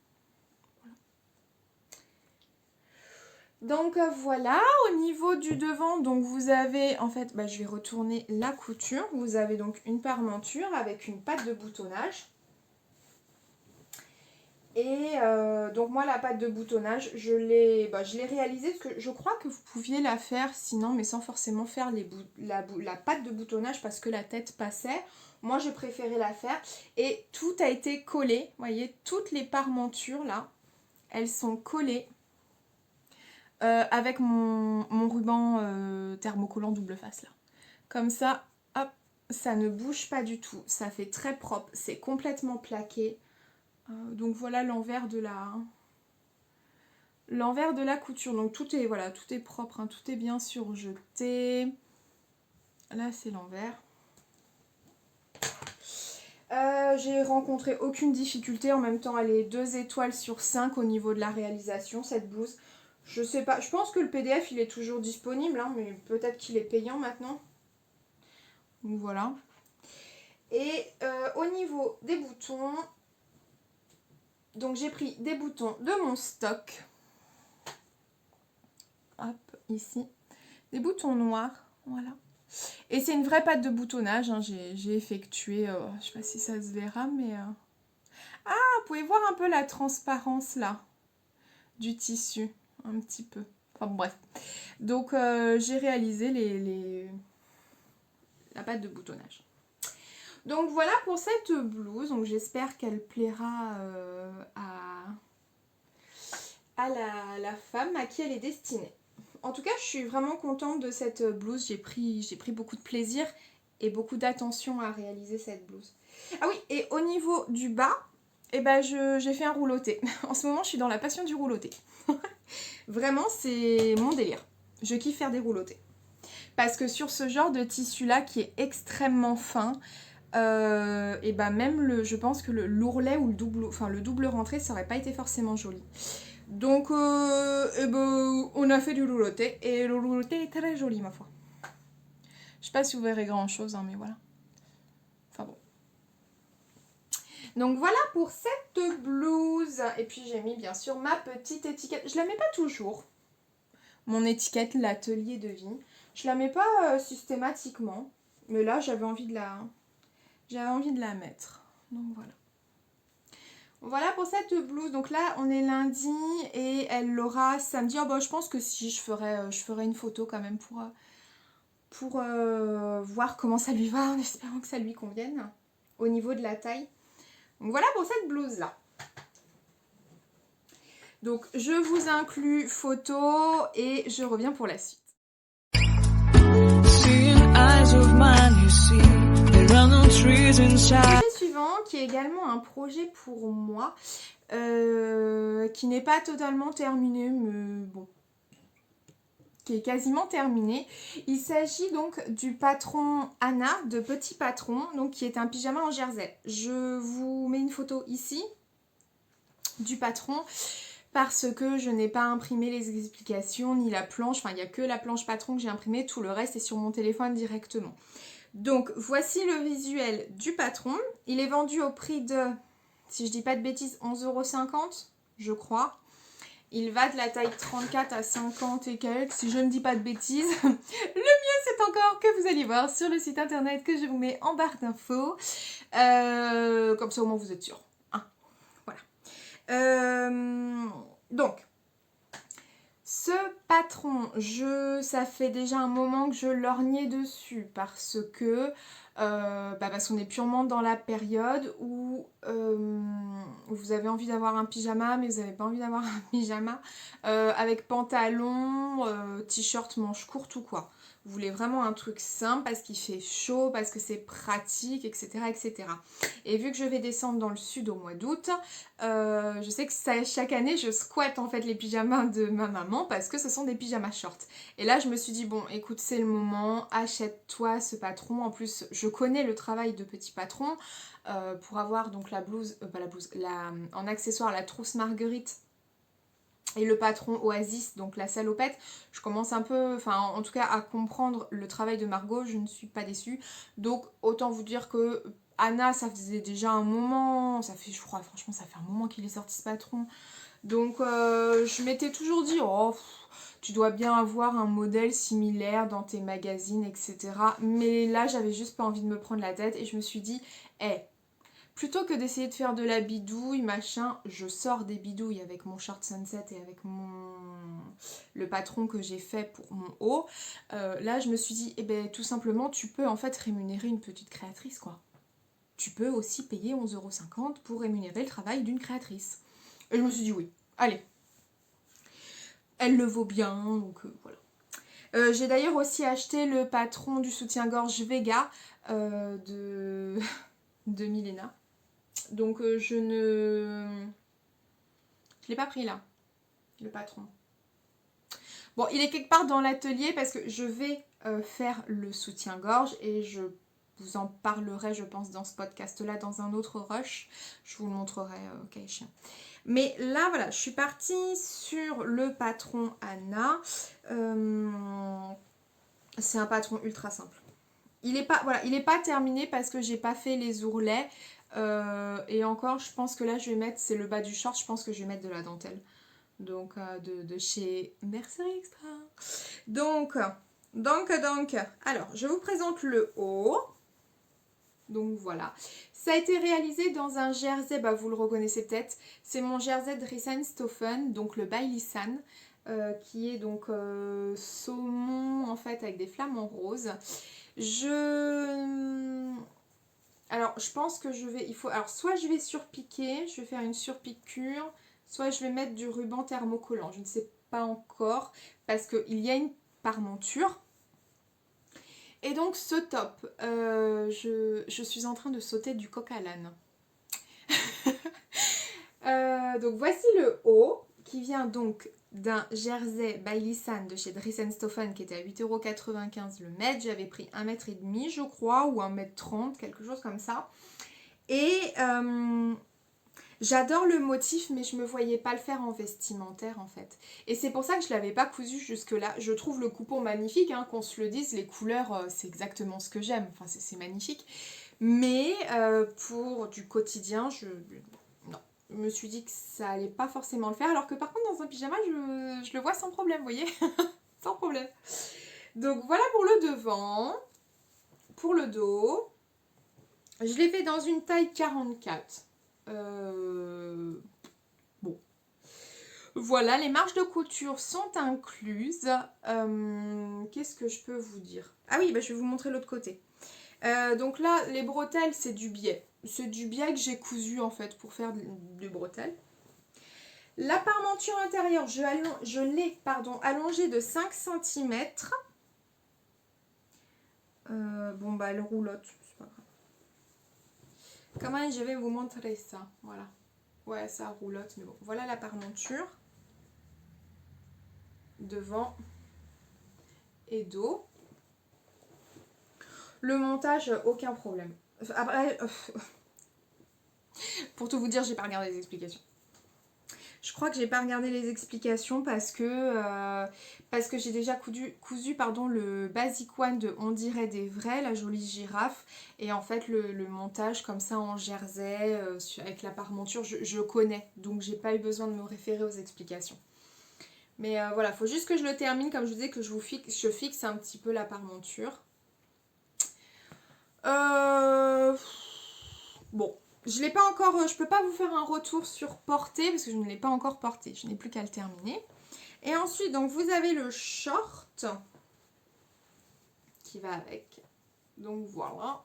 Donc voilà, au niveau du devant, donc vous avez, en fait, je vais retourner la couture. Vous avez donc une parmenture avec une patte de boutonnage. Et donc moi la patte de boutonnage, je l'ai réalisée parce que je crois que vous pouviez la faire sinon, mais sans forcément faire la patte de boutonnage parce que la tête passait. Moi j'ai préféré la faire et tout a été collé. Vous voyez, toutes les parmentures là, elles sont collées avec mon ruban thermocollant double face là. Comme ça, hop, ça ne bouge pas du tout. Ça fait très propre, c'est complètement plaqué. Donc voilà l'envers de la couture. Donc tout est propre, hein, tout est bien surjeté. Là c'est l'envers. J'ai rencontré aucune difficulté. En même temps, elle est 2 étoiles sur 5 au niveau de la réalisation, cette blouse. Je sais pas, je pense que le PDF il est toujours disponible, hein, mais peut-être qu'il est payant maintenant. Donc voilà. Et au niveau des boutons, donc j'ai pris des boutons de mon stock. Hop, ici. Des boutons noirs, voilà. Et c'est une vraie patte de boutonnage, hein. J'ai effectué, je sais pas si ça se verra, mais... Ah, vous pouvez voir un peu la transparence là, du tissu, un petit peu. Enfin bref. Donc j'ai réalisé la patte de boutonnage. Donc voilà pour cette blouse, donc j'espère qu'elle plaira à la femme à qui elle est destinée. En tout cas, je suis vraiment contente de cette blouse, j'ai pris beaucoup de plaisir et beaucoup d'attention à réaliser cette blouse. Ah oui, et au niveau du bas, eh ben j'ai fait un rouloté. En ce moment, je suis dans la passion du rouloté. Vraiment, c'est mon délire. Je kiffe faire des roulotés. Parce que sur ce genre de tissu-là, qui est extrêmement fin, et ben même je pense que l'ourlet ou le double rentré, ça aurait pas été forcément joli. Donc, et ben, on a fait du rouloté. Et le rouloté est très joli, ma foi. Je sais pas si vous verrez grand-chose, hein, mais voilà. Enfin bon. Donc voilà pour cette blouse. Et puis j'ai mis bien sûr ma petite étiquette. Je la mets pas toujours. Mon étiquette, l'atelier de vie. Je la mets pas systématiquement. Mais là, j'avais envie de la mettre. Donc voilà. Voilà pour cette blouse. Donc là, on est lundi et elle l'aura samedi. Oh bah, je pense que si je ferai une photo quand même pour voir comment ça lui va, en espérant que ça lui convienne au niveau de la taille. Donc voilà pour cette blouse là. Donc je vous inclus photo et je reviens pour la suite. Projet suivant qui est également un projet pour moi qui n'est pas totalement terminé mais bon, qui est quasiment terminé. Il s'agit donc du patron Anna de Petit Patron, donc qui est un pyjama en jersey. Je vous mets une photo ici du patron parce que je n'ai pas imprimé les explications ni la planche, enfin il n'y a que la planche patron que j'ai imprimée, tout le reste est sur mon téléphone directement. Donc voici le visuel du patron. Il est vendu au prix de, si je dis pas de bêtises, 11,50 €, je crois. Il va de la taille 34 à 50 et quelques, si je ne dis pas de bêtises. Le mieux, c'est encore que vous allez voir sur le site internet que je vous mets en barre d'infos. Comme ça, au moins, vous êtes sûrs. Hein, voilà. Donc, ce patron, ça fait déjà un moment que je lorgnais dessus parce qu'on est purement dans la période où vous avez envie d'avoir un pyjama mais vous n'avez pas envie d'avoir un pyjama avec pantalon, t-shirt, manches courtes ou quoi. Vous voulez vraiment un truc simple parce qu'il fait chaud, parce que c'est pratique, etc., etc. Et vu que je vais descendre dans le sud au mois d'août, je sais que chaque année je squatte en fait les pyjamas de ma maman parce que ce sont des pyjamas shorts. Et là je me suis dit bon écoute c'est le moment, achète-toi ce patron. En plus je connais le travail de Petit Patron pour avoir donc la blouse, en accessoire la trousse Marguerite et le patron Oasis, donc la salopette. Je commence un peu, enfin en tout cas à comprendre le travail de Margot, je ne suis pas déçue. Donc autant vous dire que Anna, ça faisait déjà un moment, ça fait, je crois, franchement, ça fait un moment qu'il est sorti ce patron. Donc je m'étais toujours dit, oh, tu dois bien avoir un modèle similaire dans tes magazines, etc. Mais là, j'avais juste pas envie de me prendre la tête et je me suis dit, plutôt que d'essayer de faire de la bidouille, machin, je sors des bidouilles avec mon short sunset et avec le patron que j'ai fait pour mon haut. Là, je me suis dit, tout simplement, tu peux en fait rémunérer une petite créatrice, quoi. Tu peux aussi payer 11,50 € pour rémunérer le travail d'une créatrice. Et je me suis dit oui, allez. Elle le vaut bien, donc voilà. J'ai d'ailleurs aussi acheté le patron du soutien-gorge Vega de Milena. Donc je l'ai pas pris là, le patron. Bon, il est quelque part dans l'atelier parce que je vais faire le soutien-gorge et je vous en parlerai, je pense, dans ce podcast-là, dans un autre rush. Je vous le montrerai au cas échéant. Mais là, voilà, je suis partie sur le patron Anna. C'est un patron ultra simple. Il est pas terminé parce que j'ai pas fait les ourlets. Et encore, je pense que là, je vais mettre, c'est le bas du short, je pense que je vais mettre de la dentelle. Donc, de chez Mercerie Extra. Donc, alors, je vous présente le haut. Donc voilà, ça a été réalisé dans un jersey, vous le reconnaissez peut-être, c'est mon jersey de Riesen-Stoffen, donc le Bailissan, qui est donc saumon en fait avec des flamants roses. Alors, je pense que alors, soit je vais surpiquer, je vais faire une surpiqûre, soit je vais mettre du ruban thermocollant. Je ne sais pas encore, parce qu'il y a une parmenture. Et donc, ce top, je suis en train de sauter du coq à l'âne. Donc, voici le haut, qui vient donc d'un jersey by Lisan de chez Dries & Stoffen qui était à 8,95 € le mètre. J'avais pris 1,5 m je crois, ou 1,30 m, quelque chose comme ça. Et j'adore le motif, mais je me voyais pas le faire en vestimentaire en fait. Et c'est pour ça que je l'avais pas cousu jusque là. Je trouve le coupon magnifique, hein, qu'on se le dise, les couleurs c'est exactement ce que j'aime, enfin c'est magnifique. Mais pour du quotidien, non, je me suis dit que ça allait pas forcément le faire. Alors que par contre dans un pyjama, je le vois sans problème, vous voyez. Sans problème. Donc voilà pour le devant. Pour le dos, je l'ai fait dans une taille 44. Bon. Voilà, les marges de couture sont incluses. Qu'est-ce que je peux vous dire? Ah oui, bah, je vais vous montrer l'autre côté. Donc là, les bretelles, c'est du biais. C'est du biais que j'ai cousu en fait pour faire des bretelles. La parmenture intérieure, je l'ai allongée de 5 cm. Bon bah elle roulotte, c'est pas grave. Comment je vais vous montrer ça? Voilà. Ouais, ça roulotte, mais bon. Voilà la parmenture. Devant et dos. Le montage, aucun problème. Après, pour tout vous dire, j'ai pas regardé les explications. Je crois que j'ai pas regardé les explications parce que j'ai déjà cousu le Basic One de On dirait des vrais, la jolie girafe. Et en fait, le montage comme ça en jersey, avec la parmenture, je connais. Donc, j'ai pas eu besoin de me référer aux explications. Mais voilà, faut juste que je le termine, comme je vous disais, que je fixe un petit peu la parmenture. Bon, je l'ai pas encore, je peux pas vous faire un retour sur porté parce que je ne l'ai pas encore porté. Je n'ai plus qu'à le terminer. Et ensuite, donc vous avez le short qui va avec. Donc voilà,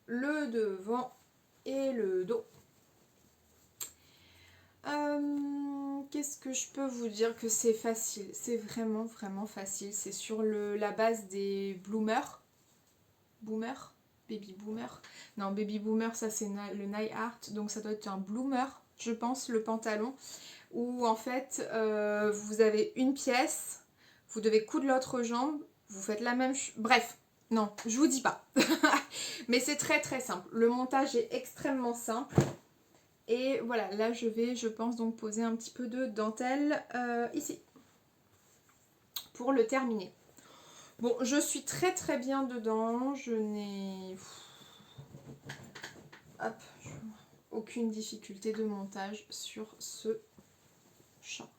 le devant et le dos. Qu'est-ce que je peux vous dire? Que c'est facile, c'est vraiment facile. C'est sur la base des bloomers. Baby boomer. Non, baby boomer, ça c'est le Night Art, donc ça doit être un bloomer, je pense, le pantalon. Où en fait, vous avez une pièce, vous devez coudre l'autre jambe, vous faites la même chose. Bref, non, je vous dis pas. Mais c'est très simple. Le montage est extrêmement simple. Et voilà, là je vais, je pense, donc poser un petit peu de dentelle ici. Pour le terminer. Bon, je suis très bien dedans. Je n'ai aucune difficulté de montage sur ce short.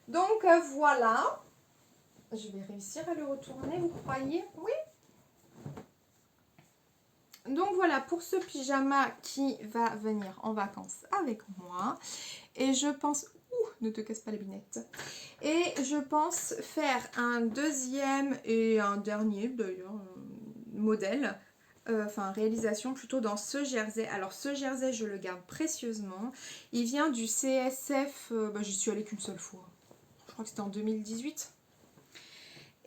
Donc voilà. Je vais réussir à le retourner, vous croyez? Oui. Donc voilà pour ce pyjama qui va venir en vacances avec moi. Et je pense... ne te casse pas les binettes. Et je pense faire un deuxième et un dernier d'ailleurs modèle, réalisation plutôt dans ce jersey. Alors ce jersey je le garde précieusement. Il vient du CSF, j'y suis allée qu'une seule fois. Je crois que c'était en 2018.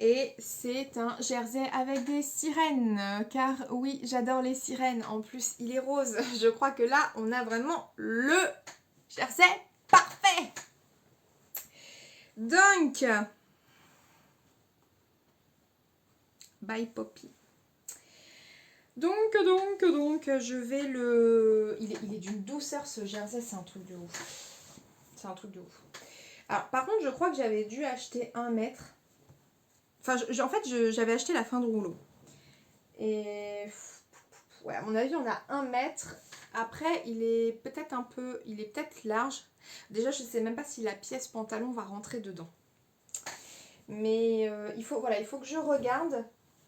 Et c'est un jersey avec des sirènes, car oui, j'adore les sirènes. En plus, il est rose. Je crois que là, on a vraiment le jersey parfait. Donc, by Poppy. Donc, je vais le... Il est d'une douceur ce jersey, c'est un truc de ouf. C'est un truc de ouf. Alors, par contre, je crois que j'avais dû acheter 1 mètre. Enfin, en fait, j'avais acheté la fin de rouleau. Et... ouais, à mon avis, on a 1 mètre. Après, il est peut-être large. Déjà, je ne sais même pas si la pièce pantalon va rentrer dedans. Mais il faut que je regarde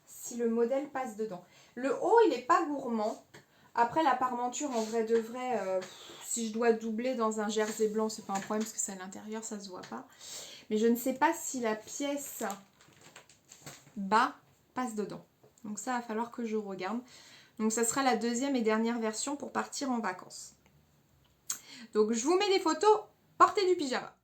si le modèle passe dedans. Le haut, il n'est pas gourmand. Après, la parmenture, en vrai de vrai, si je dois doubler dans un jersey blanc, c'est pas un problème parce que c'est à l'intérieur, ça se voit pas. Mais je ne sais pas si la pièce bas passe dedans. Donc ça va falloir que je regarde. Donc ça sera la deuxième et dernière version pour partir en vacances. Donc je vous mets des photos, portez du pyjama.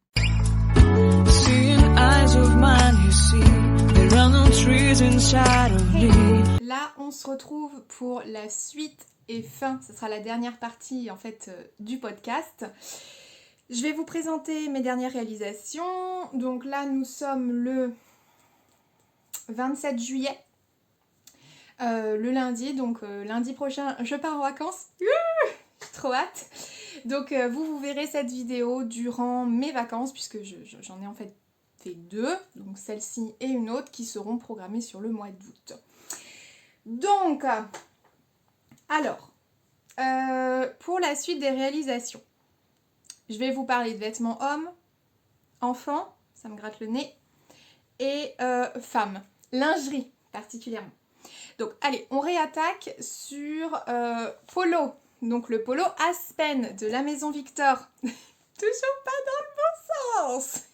Là on se retrouve pour la suite et fin, ce sera la dernière partie en fait du podcast. Je vais vous présenter mes dernières réalisations. Donc là nous sommes le 27 juillet. Le lundi, donc lundi prochain je pars en vacances. J'ai trop hâte. Donc vous verrez cette vidéo durant mes vacances puisque j'en ai en fait fait 2, donc celle-ci et une autre qui seront programmées sur le mois d'août. Donc, alors, pour la suite des réalisations, je vais vous parler de vêtements hommes, enfants, ça me gratte le nez, et femmes, lingerie particulièrement. Donc allez, on réattaque sur polo. Donc le polo Aspen de la Maison Victor. Toujours pas dans le bon sens.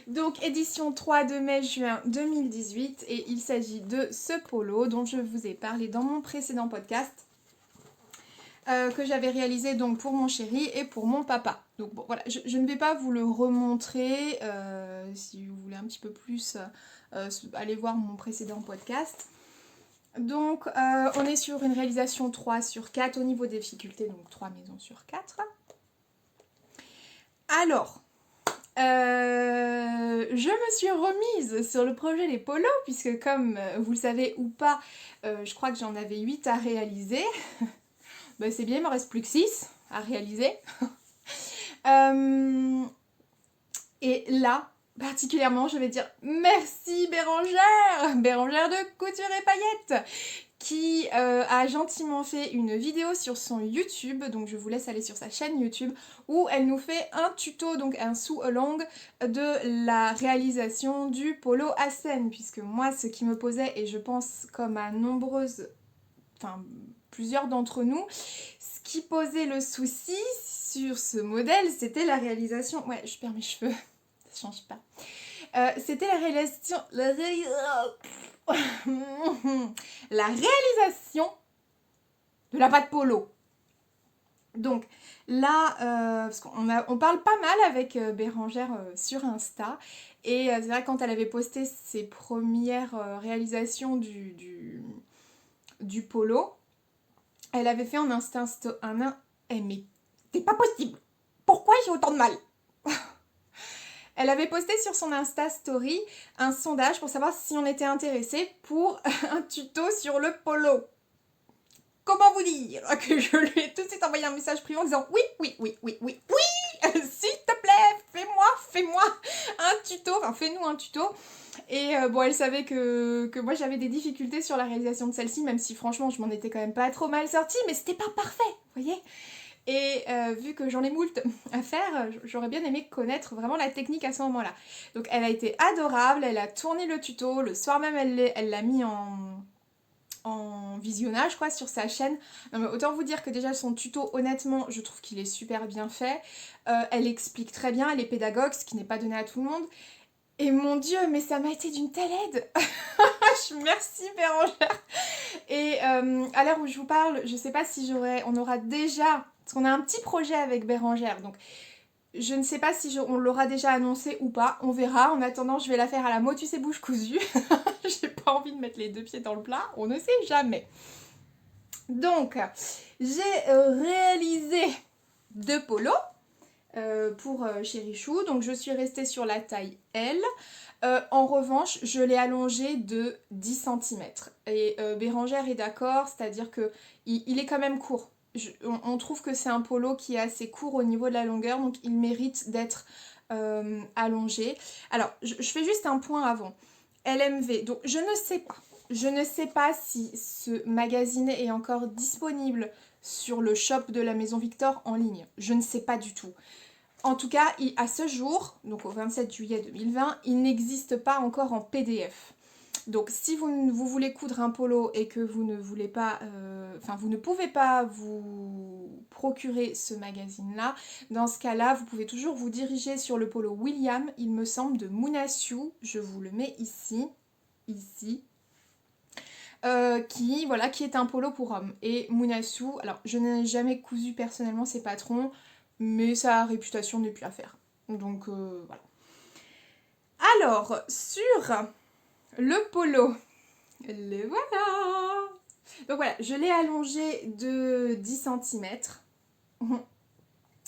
Donc édition 3 de mai-juin 2018. Et il s'agit de ce polo dont je vous ai parlé dans mon précédent podcast. Que j'avais réalisé donc pour mon chéri et pour mon papa. Donc bon voilà, je ne vais pas vous le remontrer. Si vous voulez un petit peu plus, allez voir mon précédent podcast. Donc on est sur une réalisation 3 sur 4 au niveau des difficultés, donc 3 maisons sur 4. Alors, je me suis remise sur le projet des polos, puisque comme vous le savez ou pas, je crois que j'en avais 8 à réaliser. Ben, c'est bien, il me reste plus que 6 à réaliser. Et là, particulièrement, je vais dire merci Bérangère de Couture et Paillettes, qui a gentiment fait une vidéo sur son YouTube, donc je vous laisse aller sur sa chaîne YouTube, où elle nous fait un tuto, donc un sous-along de la réalisation du polo Aspen, puisque moi, ce qui me posait, et je pense comme à plusieurs d'entre nous, ce qui posait le souci sur ce modèle, c'était la réalisation... Ouais, je perds mes cheveux, ça change pas. C'était la réalisation... La réalisation de la pâte polo. Donc là, parce on parle pas mal avec Bérangère sur Insta, et c'est vrai que quand elle avait posté ses premières réalisations du polo, elle avait fait mais c'est pas possible. Pourquoi j'ai autant de mal? Elle avait posté sur son Insta Story un sondage pour savoir si on était intéressé pour un tuto sur le polo. Comment vous dire que je lui ai tout de suite envoyé un message privé en disant oui, s'il te plaît, fais-moi un tuto, enfin fais-nous un tuto. Et bon, elle savait que moi j'avais des difficultés sur la réalisation de celle-ci, même si franchement je m'en étais quand même pas trop mal sortie, mais c'était pas parfait, vous voyez. Et vu que j'en ai moult à faire, j'aurais bien aimé connaître vraiment la technique à ce moment-là. Donc elle a été adorable, elle a tourné le tuto, le soir même elle l'a mis en visionnage quoi sur sa chaîne. Non, mais autant vous dire que déjà son tuto, honnêtement, je trouve qu'il est super bien fait. Elle explique très bien, elle est pédagogue, ce qui n'est pas donné à tout le monde. Et mon Dieu, mais ça m'a été d'une telle aide. Merci Bérangère. Et à l'heure où je vous parle, je sais pas si on aura déjà... Parce qu'on a un petit projet avec Bérangère, donc je ne sais pas si on l'aura déjà annoncé ou pas, on verra. En attendant, je vais la faire à la motus et bouche cousue. J'ai pas envie de mettre les 2 pieds dans le plat, on ne sait jamais. Donc, j'ai réalisé 2 polos pour Chérichou, donc je suis restée sur la taille L. En revanche, je l'ai allongé de 10 cm. Et Bérangère est d'accord, c'est-à-dire qu'il est quand même court. On trouve que c'est un polo qui est assez court au niveau de la longueur, donc il mérite d'être allongé. Alors, je fais juste un point avant. LMV, donc je ne sais pas si ce magazine est encore disponible sur le shop de la Maison Victor en ligne. Je ne sais pas du tout. En tout cas, à ce jour, donc au 27 juillet 2020, il n'existe pas encore en PDF. Donc si vous voulez coudre un polo et que vous ne voulez pas, vous ne pouvez pas vous procurer ce magazine-là, dans ce cas-là, vous pouvez toujours vous diriger sur le polo William, il me semble, de Mounasiu. Je vous le mets ici. voilà, qui est un polo pour homme. Et Munasu, alors je n'ai jamais cousu personnellement ses patrons, mais sa réputation n'est plus à faire. Donc voilà. Alors, sur le polo, le voilà. Donc voilà, je l'ai allongé de 10 cm.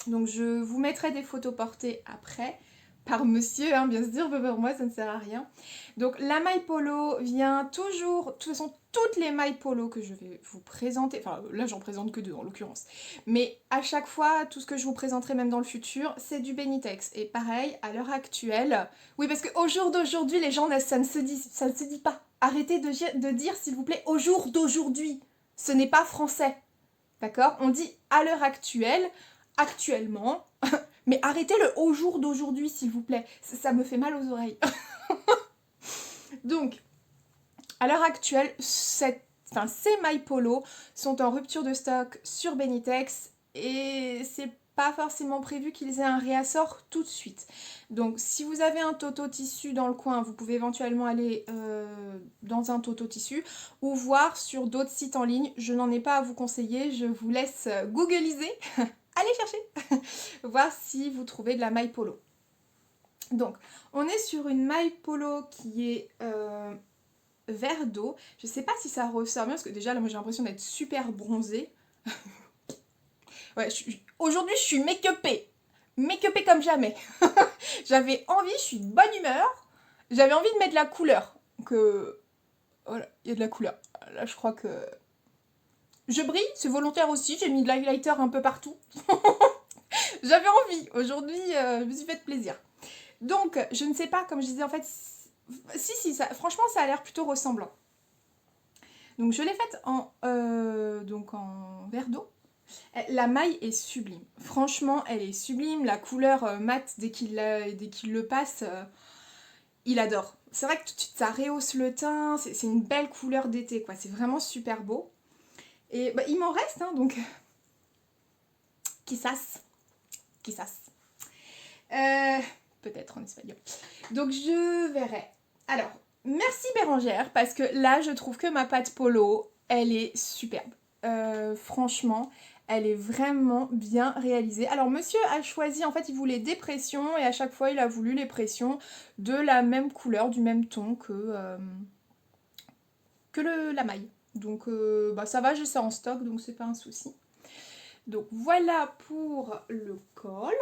Donc je vous mettrai des photos portées après, par monsieur, hein, bien sûr, pour moi ça ne sert à rien. Donc la maille polo vient toujours, de toute façon toutes les mailles polo que je vais vous présenter, enfin là j'en présente que deux en l'occurrence, mais à chaque fois, tout ce que je vous présenterai même dans le futur, c'est du Benitex. Et pareil, à l'heure actuelle, oui parce qu'au jour d'aujourd'hui, les gens, ça ne se dit pas. Arrêtez de dire s'il vous plaît au jour d'aujourd'hui, ce n'est pas français, d'accord? On dit à l'heure actuelle, actuellement, mais arrêtez le au jour d'aujourd'hui s'il vous plaît, ça me fait mal aux oreilles. Donc, à l'heure actuelle, ces mailles polo sont en rupture de stock sur Benitex et c'est pas forcément prévu qu'ils aient un réassort tout de suite. Donc si vous avez un Toto tissu dans le coin, vous pouvez éventuellement aller dans un Toto tissu ou voir sur d'autres sites en ligne. Je n'en ai pas à vous conseiller, je vous laisse googliser. Allez chercher voir si vous trouvez de la maille polo. Donc, on est sur une maille polo qui est vert d'eau. Je sais pas si ça ressort bien, parce que déjà, là, moi, j'ai l'impression d'être super bronzée. Ouais, aujourd'hui, je suis make-upée. Make-upée comme jamais. J'avais envie, je suis de bonne humeur. J'avais envie de mettre de la couleur. Donc, voilà, il y a de la couleur. Là, je crois que... Je brille, c'est volontaire aussi. J'ai mis de l'highlighter un peu partout. J'avais envie. Aujourd'hui, je me suis fait plaisir. Donc, je ne sais pas, comme je disais, en fait, franchement, ça a l'air plutôt ressemblant. Donc, je l'ai faite en verre d'eau. La maille est sublime. Franchement, elle est sublime. La couleur mate, dès qu'il le passe, il adore. C'est vrai que tout de suite, ça rehausse le teint. C'est une belle couleur d'été, quoi. C'est vraiment super beau. Et bah, il m'en reste, hein, donc... Quizás. Peut-être en espagnol. Donc je verrai. Alors, merci Bérangère, parce que là, je trouve que ma pâte polo, elle est superbe. Franchement, elle est vraiment bien réalisée. Alors, monsieur a choisi, en fait, il voulait des pressions, et à chaque fois, il a voulu les pressions de la même couleur, du même ton que la maille. Donc, bah, ça va, j'ai ça en stock, donc c'est pas un souci. Donc, voilà pour le col.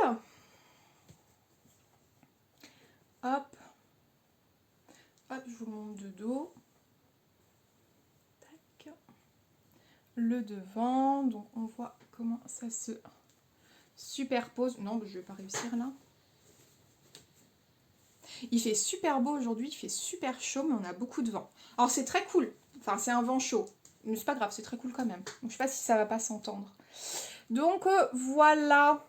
Hop. Hop, je vous montre de dos. Tac. Le devant. Donc on voit comment ça se superpose. Non, je vais pas réussir là. Il fait super beau aujourd'hui, il fait super chaud, mais on a beaucoup de vent. Alors c'est très cool. Enfin, c'est un vent chaud. Mais c'est pas grave, c'est très cool quand même. Donc je sais pas si ça va pas s'entendre. Donc voilà.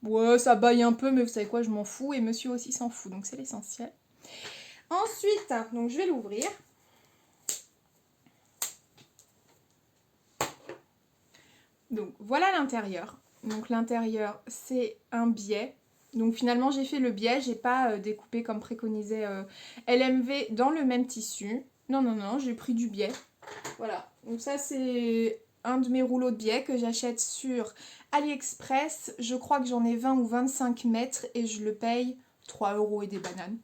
Ouais, ça baille un peu, mais vous savez quoi, je m'en fous. Et monsieur aussi s'en fout, donc c'est l'essentiel. Ensuite, donc je vais l'ouvrir. Donc voilà l'intérieur. Donc l'intérieur, c'est un biais. Donc finalement, j'ai fait le biais, j'ai pas découpé comme préconisait LMV dans le même tissu. Non, non, non, j'ai pris du biais. Voilà. Donc ça, c'est un de mes rouleaux de biais que j'achète sur AliExpress. Je crois que j'en ai 20 ou 25 mètres et je le paye 3 € et des bananes.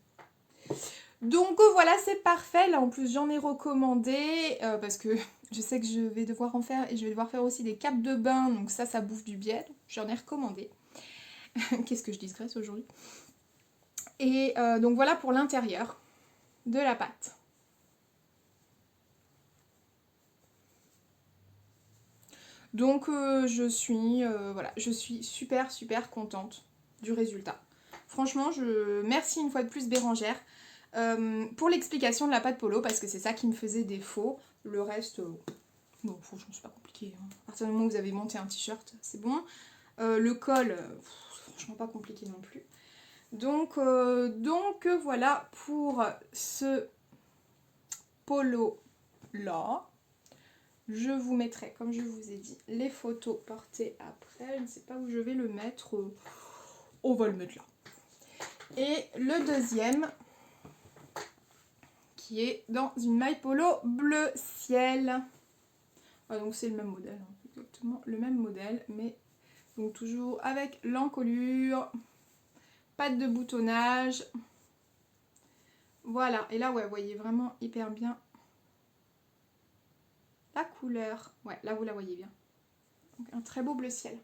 Donc voilà, c'est parfait. Là, en plus, j'en ai recommandé parce que je sais que je vais devoir en faire et je vais devoir faire aussi des capes de bain. Donc ça bouffe du biais. J'en ai recommandé. Qu'est-ce que je digresse aujourd'hui. Et donc voilà pour l'intérieur de la pâte. Donc je suis super contente du résultat. Franchement, merci une fois de plus Bérangère pour l'explication de la pâte polo parce que c'est ça qui me faisait défaut. Le reste, bon, franchement, c'est pas compliqué. Hein. À partir du moment où vous avez monté un t-shirt, c'est bon. Le col, franchement pas compliqué non plus. Donc voilà pour ce polo là. Je vous mettrai, comme je vous ai dit, les photos portées après. Je ne sais pas où je vais le mettre. On va le mettre là. Et le deuxième, qui est dans une maille polo bleu ciel. Donc c'est le même modèle, hein, exactement le même modèle, mais donc toujours avec l'encolure, pas de boutonnage. Voilà, et là ouais, vous voyez vraiment hyper bien la couleur. Ouais, là vous la voyez bien. Donc un très beau bleu ciel.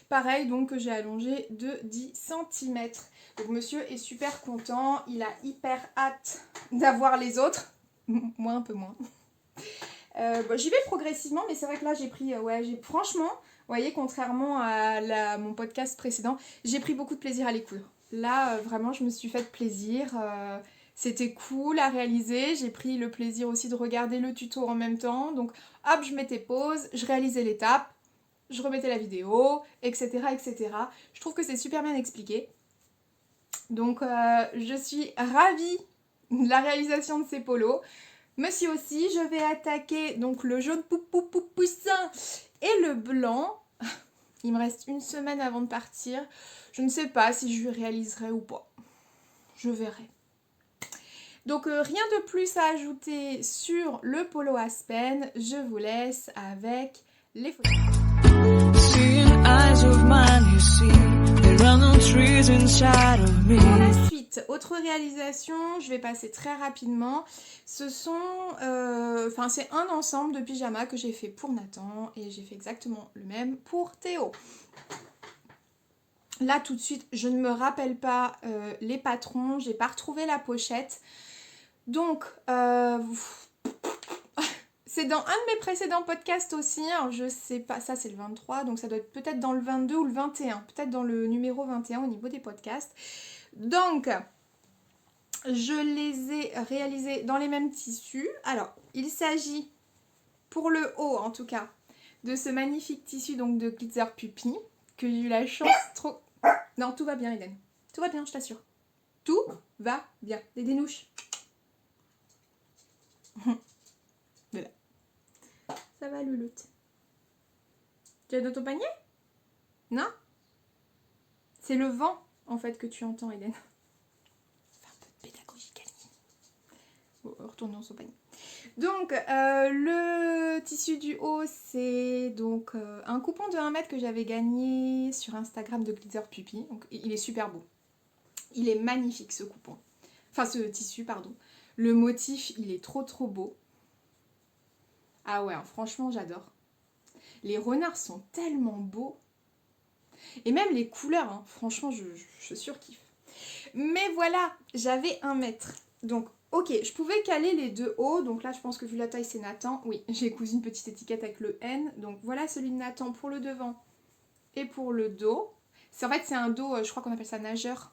Pareil, donc que j'ai allongé de 10 cm. Donc monsieur est super content, il a hyper hâte d'avoir les autres. Moi un peu moins. J'y vais progressivement, mais c'est vrai que là j'ai pris, franchement, vous voyez, contrairement à mon podcast précédent, j'ai pris beaucoup de plaisir à les coudre. Là, vraiment, je me suis fait plaisir. C'était cool à réaliser. J'ai pris le plaisir aussi de regarder le tuto en même temps. Donc, hop, je mettais pause, je réalisais l'étape, je remettais la vidéo, etc., etc. Je trouve que c'est super bien expliqué. Donc, je suis ravie de la réalisation de ces polos. Monsieur aussi, je vais attaquer donc le jaune poussin et le blanc. Il me reste une semaine avant de partir. Je ne sais pas si je réaliserai ou pas. Je verrai. Donc rien de plus à ajouter sur le polo Aspen. Je vous laisse avec les photos. Pour la suite, autre réalisation, je vais passer très rapidement. Ce sont, c'est un ensemble de pyjamas que j'ai fait pour Nathan et j'ai fait exactement le même pour Théo. Là tout de suite, je ne me rappelle pas les patrons, j'ai pas retrouvé la pochette. Donc, c'est dans un de mes précédents podcasts aussi, alors je sais pas, ça c'est le 23, donc ça doit être peut-être dans le 22 ou le 21, peut-être dans le numéro 21 au niveau des podcasts. Donc, je les ai réalisés dans les mêmes tissus. Alors, il s'agit, pour le haut en tout cas, de ce magnifique tissu donc de Glitter Puppy, que j'ai eu la chance trop... Non, tout va bien Eden, tout va bien, je t'assure. Tout va bien, des dénouches. Voilà. Ça va Louloute. Tu as dans ton panier? Non? C'est le vent en fait que tu entends Eden. Fais un peu de pédagogie Camille. Bon, retourne dans son panier. Donc le tissu du haut c'est donc un coupon de 1 mètre que j'avais gagné sur Instagram de Glitter Puppy. Donc il est super beau. Il est magnifique ce coupon. Enfin ce tissu pardon. Le motif il est trop beau. Ah ouais, franchement, j'adore. Les renards sont tellement beaux. Et même les couleurs, hein, franchement, je surkiffe. Mais voilà, j'avais 1 mètre. Donc, ok, je pouvais caler les deux hauts. Donc là, je pense que vu la taille, c'est Nathan. Oui, j'ai cousu une petite étiquette avec le N. Donc voilà celui de Nathan pour le devant et pour le dos. En fait, c'est un dos, je crois qu'on appelle ça nageur.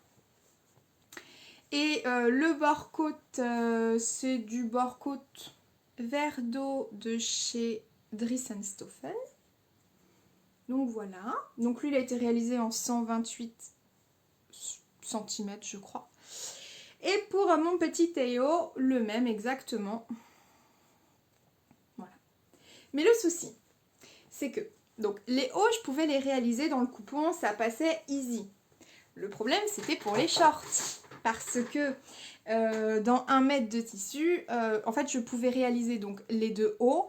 Et le bord-côte, c'est du bord-côte vert d'eau de chez Dries & Stoffen. Donc voilà. Donc lui il a été réalisé en 128 cm je crois. Et pour mon petit Théo, le même exactement. Voilà. Mais le souci, c'est que donc les hauts je pouvais les réaliser dans le coupon, ça passait easy. Le problème c'était pour les shorts. Parce que dans 1 mètre de tissu, en fait je pouvais réaliser donc les deux hauts,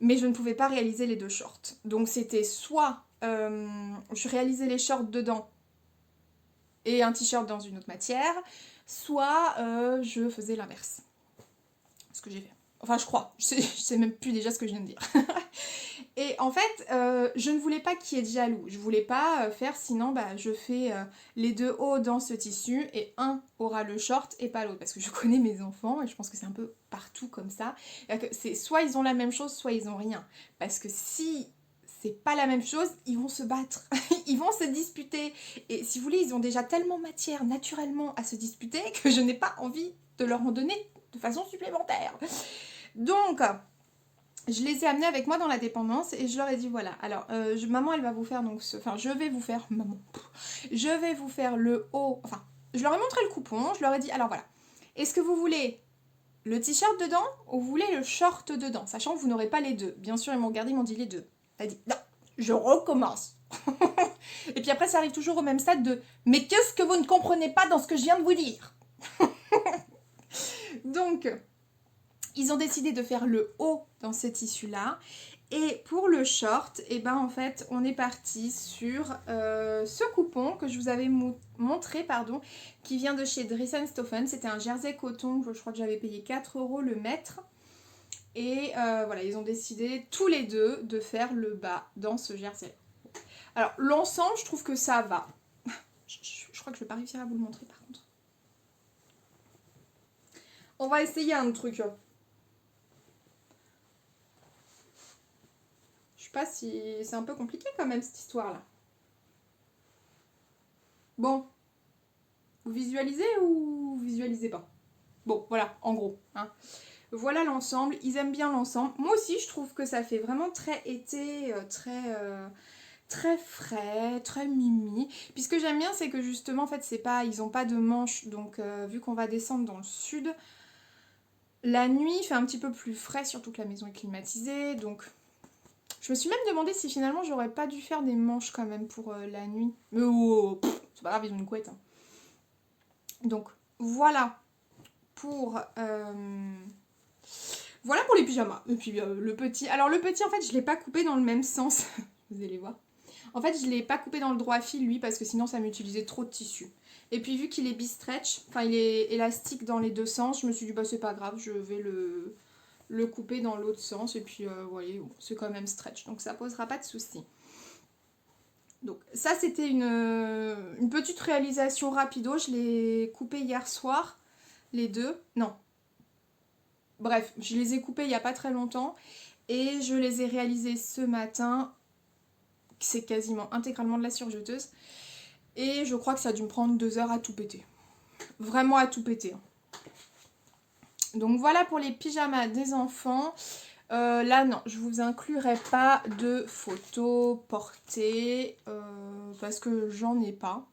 mais je ne pouvais pas réaliser les deux shorts. Donc c'était soit je réalisais les shorts dedans et un t-shirt dans une autre matière, soit je faisais l'inverse. Ce que j'ai fait. Enfin je crois, je sais même plus déjà ce que je viens de dire. Et en fait, je ne voulais pas qu'il y ait de jaloux. Je voulais pas faire, sinon je fais les deux hauts dans ce tissu et un aura le short et pas l'autre. Parce que je connais mes enfants et je pense que c'est un peu partout comme ça. C'est soit ils ont la même chose, soit ils ont rien. Parce que si c'est pas la même chose, ils vont se battre. Ils vont se disputer. Et si vous voulez, ils ont déjà tellement matière naturellement à se disputer que je n'ai pas envie de leur en donner de façon supplémentaire. Donc... je les ai amenés avec moi dans la dépendance et je leur ai dit voilà, alors maman elle va vous faire donc je vais vous faire le haut, enfin je leur ai montré le coupon, je leur ai dit alors voilà, est-ce que vous voulez le t-shirt dedans ou vous voulez le short dedans, sachant que vous n'aurez pas les deux. Bien sûr ils m'ont regardé, ils m'ont dit les deux. Elle a dit non, je recommence. Et puis après ça arrive toujours au même stade de mais qu'est-ce que vous ne comprenez pas dans ce que je viens de vous dire. Donc Donc, ils ont décidé de faire le haut dans ce tissu-là. Et pour le short, et ben en fait, on est parti sur ce coupon que je vous avais montré, qui vient de chez Dries & Stoffen. C'était un jersey coton, je crois que j'avais payé 4 € le mètre. Et voilà, ils ont décidé tous les deux de faire le bas dans ce jersey. Alors, l'ensemble, je trouve que ça va. Je crois que je vais pas réussir à vous le montrer par contre. On va essayer un truc. Je sais pas si c'est un peu compliqué quand même cette histoire-là. Bon, vous visualisez ou vous visualisez pas? Bon, voilà, en gros. Hein. Voilà l'ensemble, ils aiment bien l'ensemble. Moi aussi, je trouve que ça fait vraiment très été, très frais, très mimi. Puis ce que j'aime bien, c'est que justement, en fait, c'est pas, ils ont pas de manches. Donc, vu qu'on va descendre dans le sud, la nuit il fait un petit peu plus frais, surtout que la maison est climatisée. Donc, je me suis même demandé si finalement, j'aurais pas dû faire des manches quand même pour la nuit. Mais c'est pas grave, ils ont une couette. Hein. Donc, voilà pour... Voilà pour les pyjamas. Et puis le petit... Alors le petit, en fait, je l'ai pas coupé dans le même sens. Vous allez voir. En fait, je l'ai pas coupé dans le droit fil, lui, parce que sinon, ça m'utilisait trop de tissu. Et puis, vu qu'il est bi-stretch, enfin, il est élastique dans les deux sens, je me suis dit, bah, c'est pas grave, je vais le couper dans l'autre sens. Et puis, vous voyez, bon, c'est quand même stretch, donc ça posera pas de soucis. Donc, ça, c'était une petite réalisation rapido. Je l'ai coupé hier soir, les deux. Non. Bref, je les ai coupés il n'y a pas très longtemps. Et je les ai réalisés ce matin. C'est quasiment intégralement de la surjeteuse. Et je crois que ça a dû me prendre 2 heures à tout péter. Vraiment à tout péter. Donc voilà pour les pyjamas des enfants. Là non, je vous inclurai pas de photos portées parce que j'en ai pas.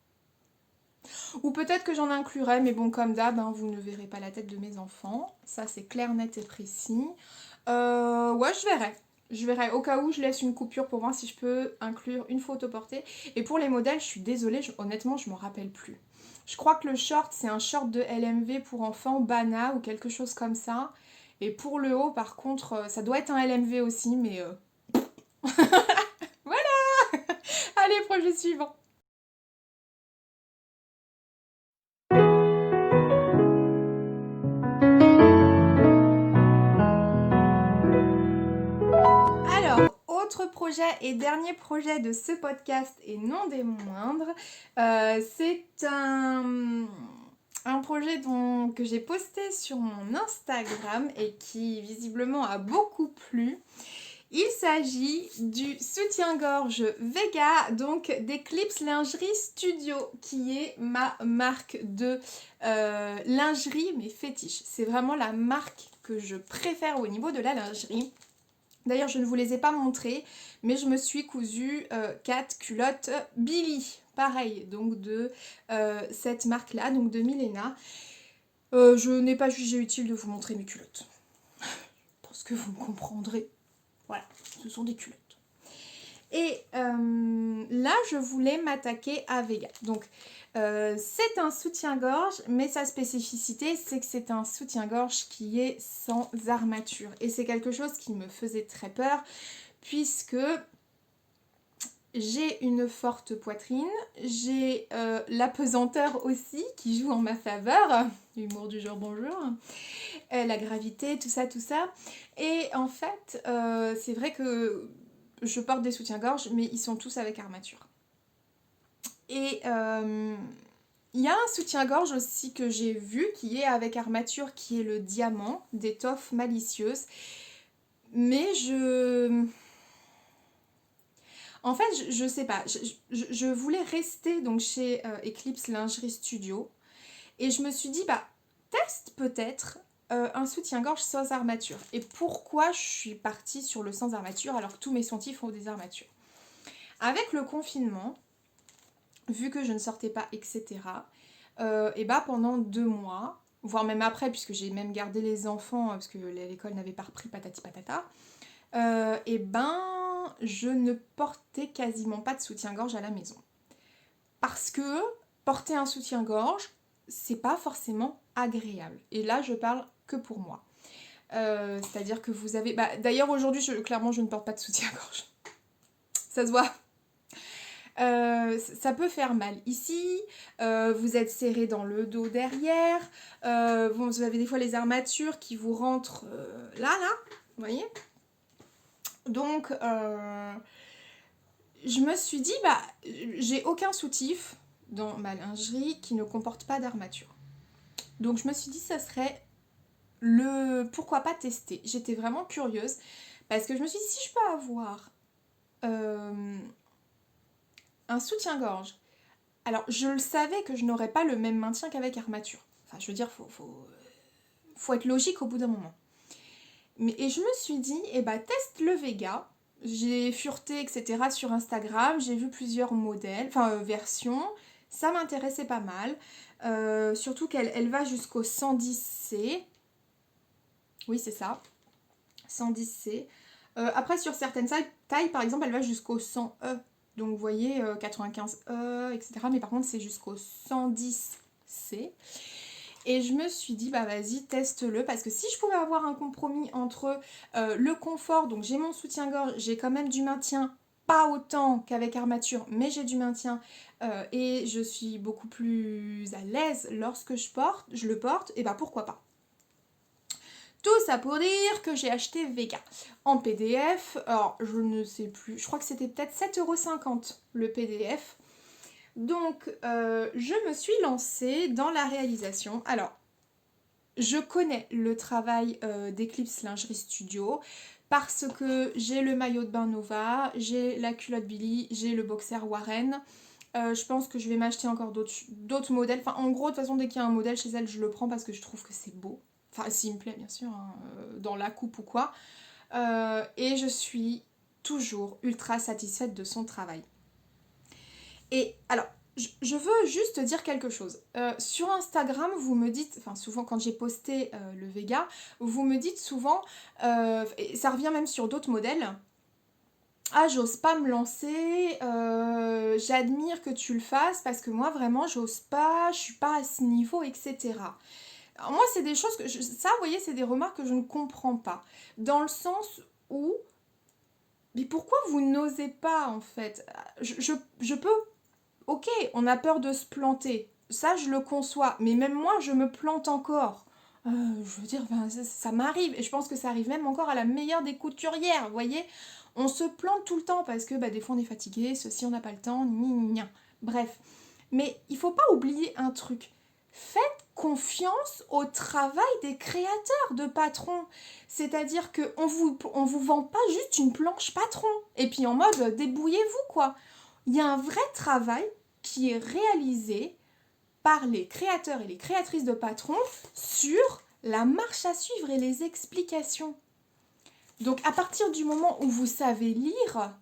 Ou peut-être que j'en inclurai, mais bon comme d'hab, hein, vous ne verrez pas la tête de mes enfants. Ça c'est clair, net et précis. Ouais, je verrai. Je verrai, au cas où je laisse une coupure pour voir si je peux inclure une photo portée. Et pour les modèles, je suis désolée, honnêtement, je m'en rappelle plus. Je crois que le short, c'est un short de LMV pour enfants, Bana ou quelque chose comme ça. Et pour le haut, par contre, ça doit être un LMV aussi, mais... Voilà. Allez, projet suivant. Alors, autre projet et dernier projet de ce podcast, et non des moindres, c'est un projet que j'ai posté sur mon Instagram et qui visiblement a beaucoup plu. Il s'agit du soutien-gorge Vega, donc d'Eclipse Lingerie Studio, qui est ma marque de lingerie, mais fétiche. C'est vraiment la marque que je préfère au niveau de la lingerie. D'ailleurs, je ne vous les ai pas montrées, mais je me suis cousu 4 culottes Billy, pareil, donc de cette marque-là, donc de Milena. Je n'ai pas jugé utile de vous montrer mes culottes. Parce que vous me comprendrez. Voilà, ce sont des culottes. Et là, je voulais m'attaquer à Vega. Donc, c'est un soutien-gorge, mais sa spécificité, c'est que c'est un soutien-gorge qui est sans armature. Et c'est quelque chose qui me faisait très peur, puisque j'ai une forte poitrine, j'ai la pesanteur aussi qui joue en ma faveur, l'humour du jour bonjour, la gravité, tout ça, tout ça. Et en fait, c'est vrai que je porte des soutiens-gorge, mais ils sont tous avec armature. Et il y a un soutien-gorge aussi que j'ai vu qui est avec armature, qui est le diamant d'étoffe malicieuse. Mais en fait, je sais pas, je voulais rester donc chez Eclipse Lingerie Studio. Et je me suis dit, bah, teste peut-être un soutien-gorge sans armature. Et pourquoi je suis partie sur le sans armature alors que tous mes sentifs ont des armatures? Avec le confinement, vu que je ne sortais pas, etc., et bah pendant 2 mois, voire même après, puisque j'ai même gardé les enfants, parce que l'école n'avait pas repris patati patata, et ben je ne portais quasiment pas de soutien-gorge à la maison. Parce que porter un soutien-gorge, c'est pas forcément agréable. Et là, je parle que pour moi. C'est-à-dire que vous avez... d'ailleurs, aujourd'hui, clairement, je ne porte pas de soutien-gorge. Ça se voit. Ça peut faire mal ici, vous êtes serré dans le dos derrière, vous avez des fois les armatures qui vous rentrent là, vous voyez. Donc, je me suis dit, j'ai aucun soutif dans ma lingerie qui ne comporte pas d'armature. Donc, je me suis dit, ça serait pourquoi pas tester. J'étais vraiment curieuse, parce que je me suis dit, si je peux avoir un soutien-gorge. Alors, je le savais que je n'aurais pas le même maintien qu'avec armature. Enfin, je veux dire, faut être logique au bout d'un moment. Et je me suis dit, teste le Vega. J'ai fureté, etc. sur Instagram. J'ai vu plusieurs modèles, versions. Ça m'intéressait pas mal. Surtout qu'elle va jusqu'au 110C. Oui, c'est ça. 110C. Après, sur certaines tailles, par exemple, elle va jusqu'au 100E. Donc vous voyez, 95E, etc. Mais par contre, c'est jusqu'au 110C. Et je me suis dit, vas-y, teste-le. Parce que si je pouvais avoir un compromis entre le confort, donc j'ai mon soutien-gorge, j'ai quand même du maintien, pas autant qu'avec armature, mais j'ai du maintien. Et je suis beaucoup plus à l'aise lorsque je le porte, et pourquoi pas. Tout ça pour dire que j'ai acheté Vega en PDF. Alors, je ne sais plus. Je crois que c'était peut-être 7,50 € le PDF. Donc, je me suis lancée dans la réalisation. Alors, je connais le travail d'Eclipse Lingerie Studio parce que j'ai le maillot de bain Nova, j'ai la culotte Billy, j'ai le boxer Warren. Je pense que je vais m'acheter encore d'autres modèles. Enfin, en gros, de toute façon, dès qu'il y a un modèle chez elle, je le prends parce que je trouve que c'est beau. Enfin, s'il me plaît, bien sûr, hein, dans la coupe ou quoi. Et je suis toujours ultra satisfaite de son travail. Et alors, je veux juste dire quelque chose. Sur Instagram, vous me dites, souvent quand j'ai posté le Vega, vous me dites souvent, et ça revient même sur d'autres modèles, ah, j'ose pas me lancer, j'admire que tu le fasses parce que moi vraiment j'ose pas, je suis pas à ce niveau, etc. Alors moi, c'est des choses que... ça, vous voyez, c'est des remarques que je ne comprends pas. Dans le sens où... Mais pourquoi vous n'osez pas, en fait? Je peux... Ok, on a peur de se planter. Ça, je le conçois. Mais même moi, je me plante encore. Je veux dire, ça m'arrive. Et je pense que ça arrive même encore à la meilleure des couturières, vous voyez? On se plante tout le temps parce que des fois, on est fatigué, ceci, on n'a pas le temps, bref. Mais il faut pas oublier un truc. Faites confiance au travail des créateurs de patrons. C'est-à-dire qu'on vous vend pas juste une planche patron. Et puis en mode, débrouillez-vous quoi. Il y a un vrai travail qui est réalisé par les créateurs et les créatrices de patrons sur la marche à suivre et les explications. Donc à partir du moment où vous savez lire,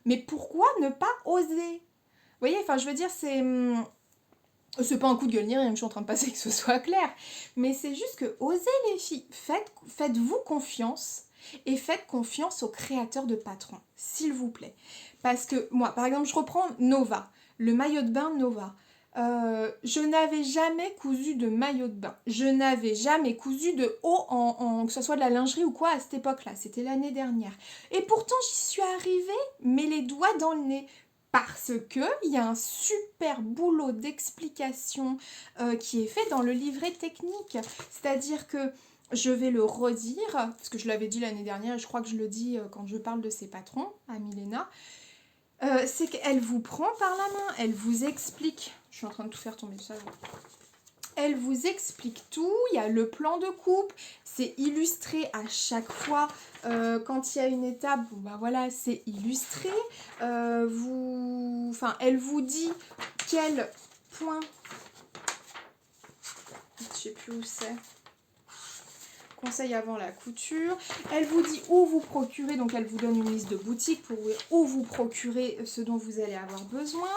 mais pourquoi ne pas oser? Vous voyez, je veux dire, c'est pas un coup de gueule ni rien que je suis en train de passer, que ce soit clair. Mais c'est juste que, osez les filles, faites-vous confiance et faites confiance aux créateurs de patrons, s'il vous plaît. Parce que moi, par exemple, je reprends Nova, le maillot de bain Nova. Je n'avais jamais cousu de maillot de bain. Je n'avais jamais cousu de haut, que ce soit de la lingerie ou quoi à cette époque-là. C'était l'année dernière. Et pourtant, j'y suis arrivée, mais les doigts dans le nez. Parce qu'il y a un super boulot d'explication qui est fait dans le livret technique. C'est-à-dire que je vais le redire, parce que je l'avais dit l'année dernière, et je crois que je le dis quand je parle de ses patrons, à Milena. C'est qu'elle vous prend par la main, elle vous explique. Je suis en train de tout faire tomber ça. Elle vous explique tout, il y a le plan de coupe, c'est illustré à chaque fois. Quand il y a une étape, voilà, c'est illustré. Elle vous dit quel point... Je sais plus où c'est. Conseil avant la couture. Elle vous dit où vous procurer, donc elle vous donne une liste de boutiques pour où vous procurer ce dont vous allez avoir besoin.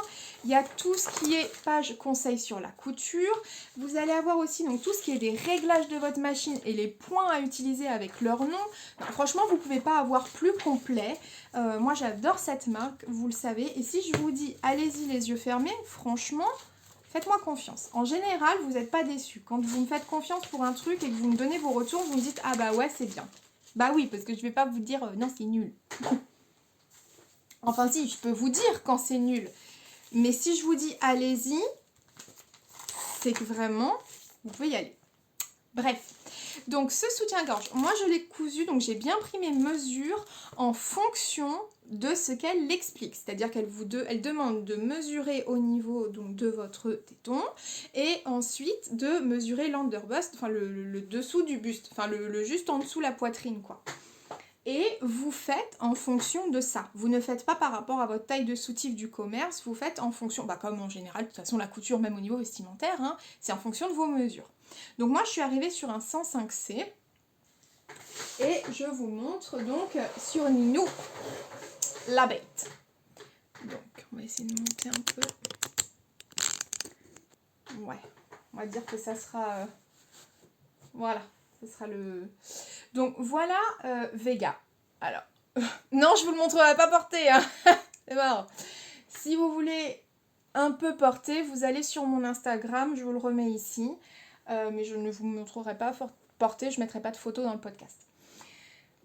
Il y a tout ce qui est page conseil sur la couture. Vous allez avoir aussi donc tout ce qui est des réglages de votre machine et les points à utiliser avec leur nom. Donc, franchement, vous ne pouvez pas avoir plus complet. Moi, j'adore cette marque, vous le savez. Et si je vous dis, allez-y les yeux fermés, franchement, Faites-moi confiance. En général, vous n'êtes pas déçus. Quand vous me faites confiance pour un truc et que vous me donnez vos retours, vous me dites « Ah bah ouais, c'est bien ». Bah oui, parce que je vais pas vous dire « Non, c'est nul ». Enfin si, je peux vous dire quand c'est nul. Mais si je vous dis « Allez-y », c'est que vraiment, vous pouvez y aller. Bref, donc ce soutien-gorge, moi je l'ai cousu, donc j'ai bien pris mes mesures en fonction de ce qu'elle l'explique. C'est-à-dire qu'elle elle demande de mesurer au niveau donc, de votre téton et ensuite de mesurer l'underbust, enfin le dessous du buste, enfin le juste en dessous la poitrine quoi. Et vous faites en fonction de ça. Vous ne faites pas par rapport à votre taille de soutif du commerce, vous faites en fonction, bah comme en général, de toute façon la couture même au niveau vestimentaire, hein, c'est en fonction de vos mesures. Donc moi je suis arrivée sur un 105C et je vous montre donc sur Ninou la bête. Donc on va essayer de monter un peu. Ouais, on va dire que ça sera... voilà, ce sera le... Donc voilà Vega. Alors, non je vous le montrerai pas porté, hein. C'est marrant. Si vous voulez un peu porter, vous allez sur mon Instagram, je vous le remets ici. Mais je ne vous montrerai pas porter, je ne mettrai pas de photos dans le podcast.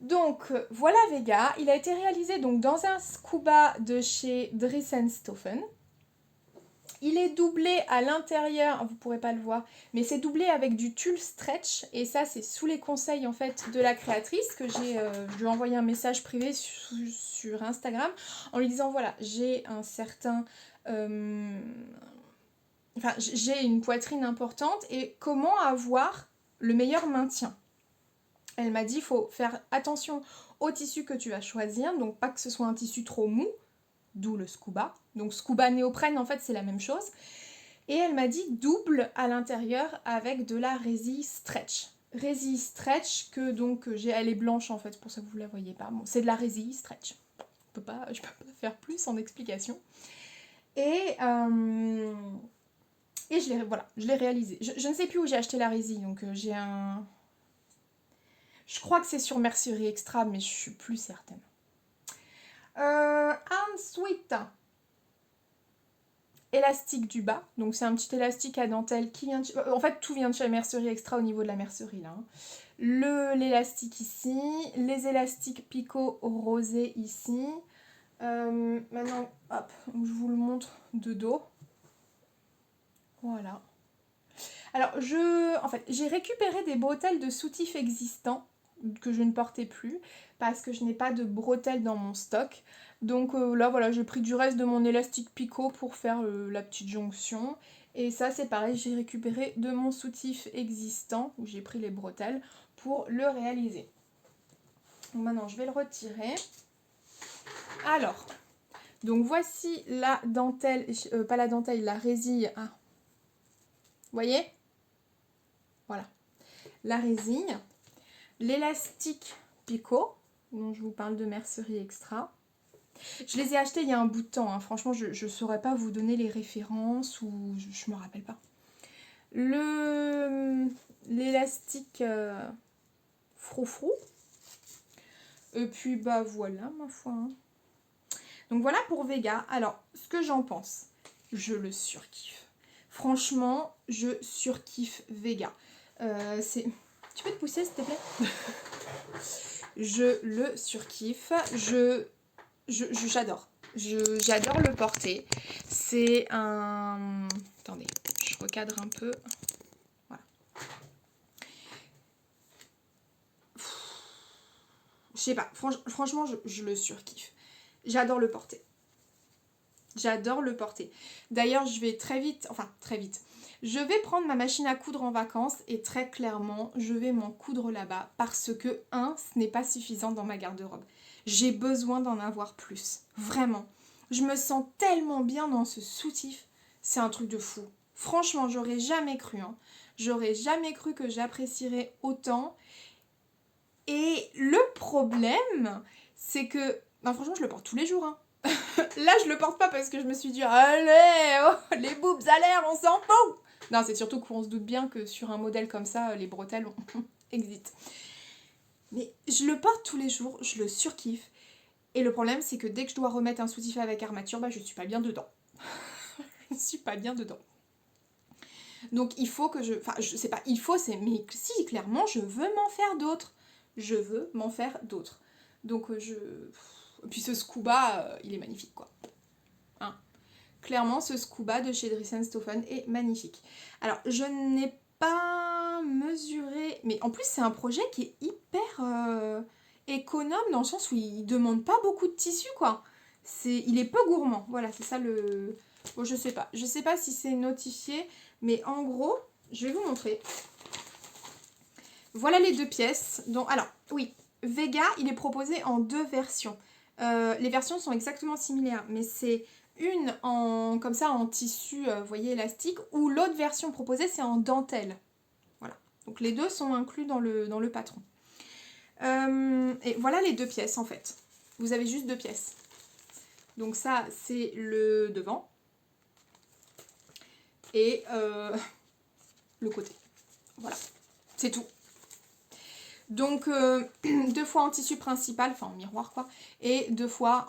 Donc voilà Vega, il a été réalisé donc dans un scuba de chez Dries & Stoffen. Il est doublé à l'intérieur, vous ne pourrez pas le voir, mais c'est doublé avec du tulle stretch. Et ça, c'est sous les conseils en fait de la créatrice que je lui ai envoyé un message privé sur Instagram en lui disant voilà, j'ai un certain... Enfin, j'ai une poitrine importante et comment avoir le meilleur maintien. Elle m'a dit il faut faire attention au tissu que tu vas choisir, donc pas que ce soit un tissu trop mou, d'où le scuba. Donc scuba néoprène en fait c'est la même chose. Et elle m'a dit double à l'intérieur avec de la résille stretch. Résille stretch que donc elle est blanche en fait, pour ça que vous la voyez pas. Bon, c'est de la résille stretch. Je peux pas faire plus en explication. Et je l'ai réalisé. Je ne sais plus où j'ai acheté la résille, donc j'ai un... Je crois que c'est sur Mercerie Extra, mais je suis plus certaine. Ensuite, élastique du bas. Donc c'est un petit élastique à dentelle qui vient de... En fait, tout vient de chez Mercerie Extra au niveau de la mercerie, là. Hein. L'élastique ici, les élastiques picot rosés ici. Maintenant, hop, je vous le montre de dos. Voilà. Alors, j'ai récupéré des bretelles de soutif existants que je ne portais plus parce que je n'ai pas de bretelles dans mon stock. Donc là, voilà, j'ai pris du reste de mon élastique picot pour faire la petite jonction. Et ça, c'est pareil, j'ai récupéré de mon soutif existant où j'ai pris les bretelles pour le réaliser. Donc maintenant, je vais le retirer. Alors, donc voici la dentelle, pas la dentelle, la résille. Ah. Vous voyez ? Voilà. La résille, l'élastique picot, dont je vous parle de Mercerie Extra. Je les ai achetés il y a un bout de temps, hein. Franchement je ne saurais pas vous donner les références ou je me rappelle pas. L'élastique froufrou. Et puis bah voilà ma foi. Hein. Donc voilà pour Vega. Alors ce que j'en pense, je le surkiffe. Franchement je surkiffe Vega. Tu peux te pousser s'il te plaît? Je le surkiffe. J'adore. J'adore le porter. C'est un... Attendez, je recadre un peu. Voilà. Je sais pas, franchement, je le surkiffe. J'adore le porter. J'adore le porter. D'ailleurs, je vais très vite, je vais prendre ma machine à coudre en vacances et très clairement, je vais m'en coudre là-bas parce que, ce n'est pas suffisant dans ma garde-robe. J'ai besoin d'en avoir plus. Vraiment. Je me sens tellement bien dans ce soutif. C'est un truc de fou. Franchement, j'aurais jamais cru. Hein. J'aurais jamais cru que j'apprécierais autant. Et le problème, c'est que... Non, franchement, je le porte tous les jours. Hein. Là, je le porte pas parce que je me suis dit « Allez, oh, les boobs à l'air, on s'en fout !» Non, c'est surtout qu'on se doute bien que sur un modèle comme ça, les bretelles existent. Mais je le porte tous les jours, je le surkiffe. Et le problème, c'est que dès que je dois remettre un soutif avec armature, bah, je suis pas bien dedans. Je ne suis pas bien dedans. Donc il faut que enfin je sais pas, il faut, mais si clairement je veux m'en faire d'autres. Je veux m'en faire d'autres. Donc puis ce scuba, il est magnifique quoi. Hein. Clairement ce scuba de chez Driss & Stephen est magnifique. Alors je n'ai pas mesuré, mais en plus c'est un projet qui est hyper économe dans le sens où il demande pas beaucoup de tissu quoi. Il est peu gourmand, voilà c'est ça le... Bon je sais pas si c'est notifié, mais en gros, je vais vous montrer. Voilà les deux pièces. Donc, alors, oui, Vega, il est proposé en deux versions. Les versions sont exactement similaires, mais c'est une comme ça en tissu, vous voyez, élastique, ou l'autre version proposée, c'est en dentelle. Voilà. Donc les deux sont inclus dans le patron. Et voilà les deux pièces, en fait. Vous avez juste deux pièces. Donc ça, c'est le devant. Et le côté. Voilà. C'est tout. Donc, 2 fois en tissu principal, enfin en miroir quoi, et 2 fois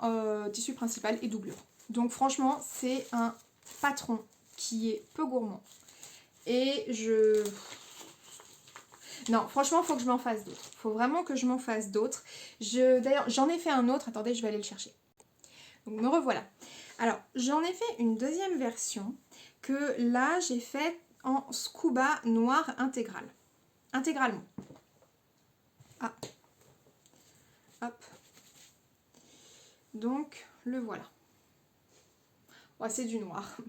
tissu principal et doublure. Donc franchement, c'est un patron qui est peu gourmand. Et non, franchement, il faut que je m'en fasse d'autres. Il faut vraiment que je m'en fasse d'autres. D'ailleurs, j'en ai fait un autre. Attendez, je vais aller le chercher. Donc, me revoilà. Alors, j'en ai fait une deuxième version que là, j'ai faite en scuba noir intégral. Intégralement. Ah. Hop. Donc, le voilà. Ouais, c'est du noir. Vous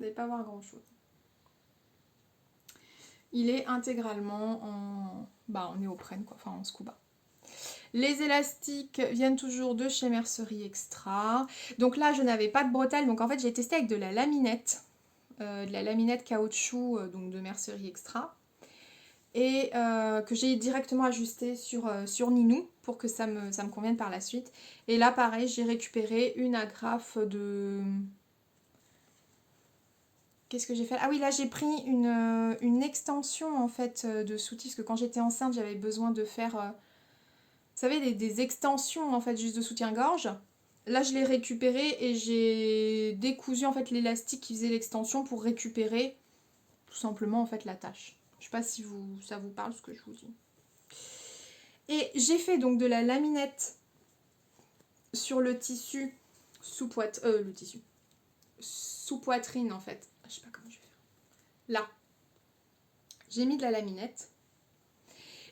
n'allez pas voir grand chose. Il est intégralement en néoprène, quoi, enfin en scuba. Les élastiques viennent toujours de chez Mercerie Extra. Donc là, je n'avais pas de bretelles, donc en fait, j'ai testé avec de la laminette. De la laminette caoutchouc, donc de Mercerie Extra. Et que j'ai directement ajusté sur Ninou pour que ça me convienne par la suite. Et là, pareil, j'ai récupéré une agrafe de... Qu'est-ce que j'ai fait? Ah oui, là, j'ai pris une extension, en fait, de soutif, parce que quand j'étais enceinte, j'avais besoin de faire... vous savez, des extensions, en fait, juste de soutien-gorge. Là, je l'ai récupéré et j'ai décousu, en fait, l'élastique qui faisait l'extension pour récupérer, tout simplement, en fait, la tâche. Je sais pas si ça vous parle ce que je vous dis. Et j'ai fait donc de la laminette sur le tissu sous poitrine en fait. Je sais pas comment je vais faire. Là, j'ai mis de la laminette.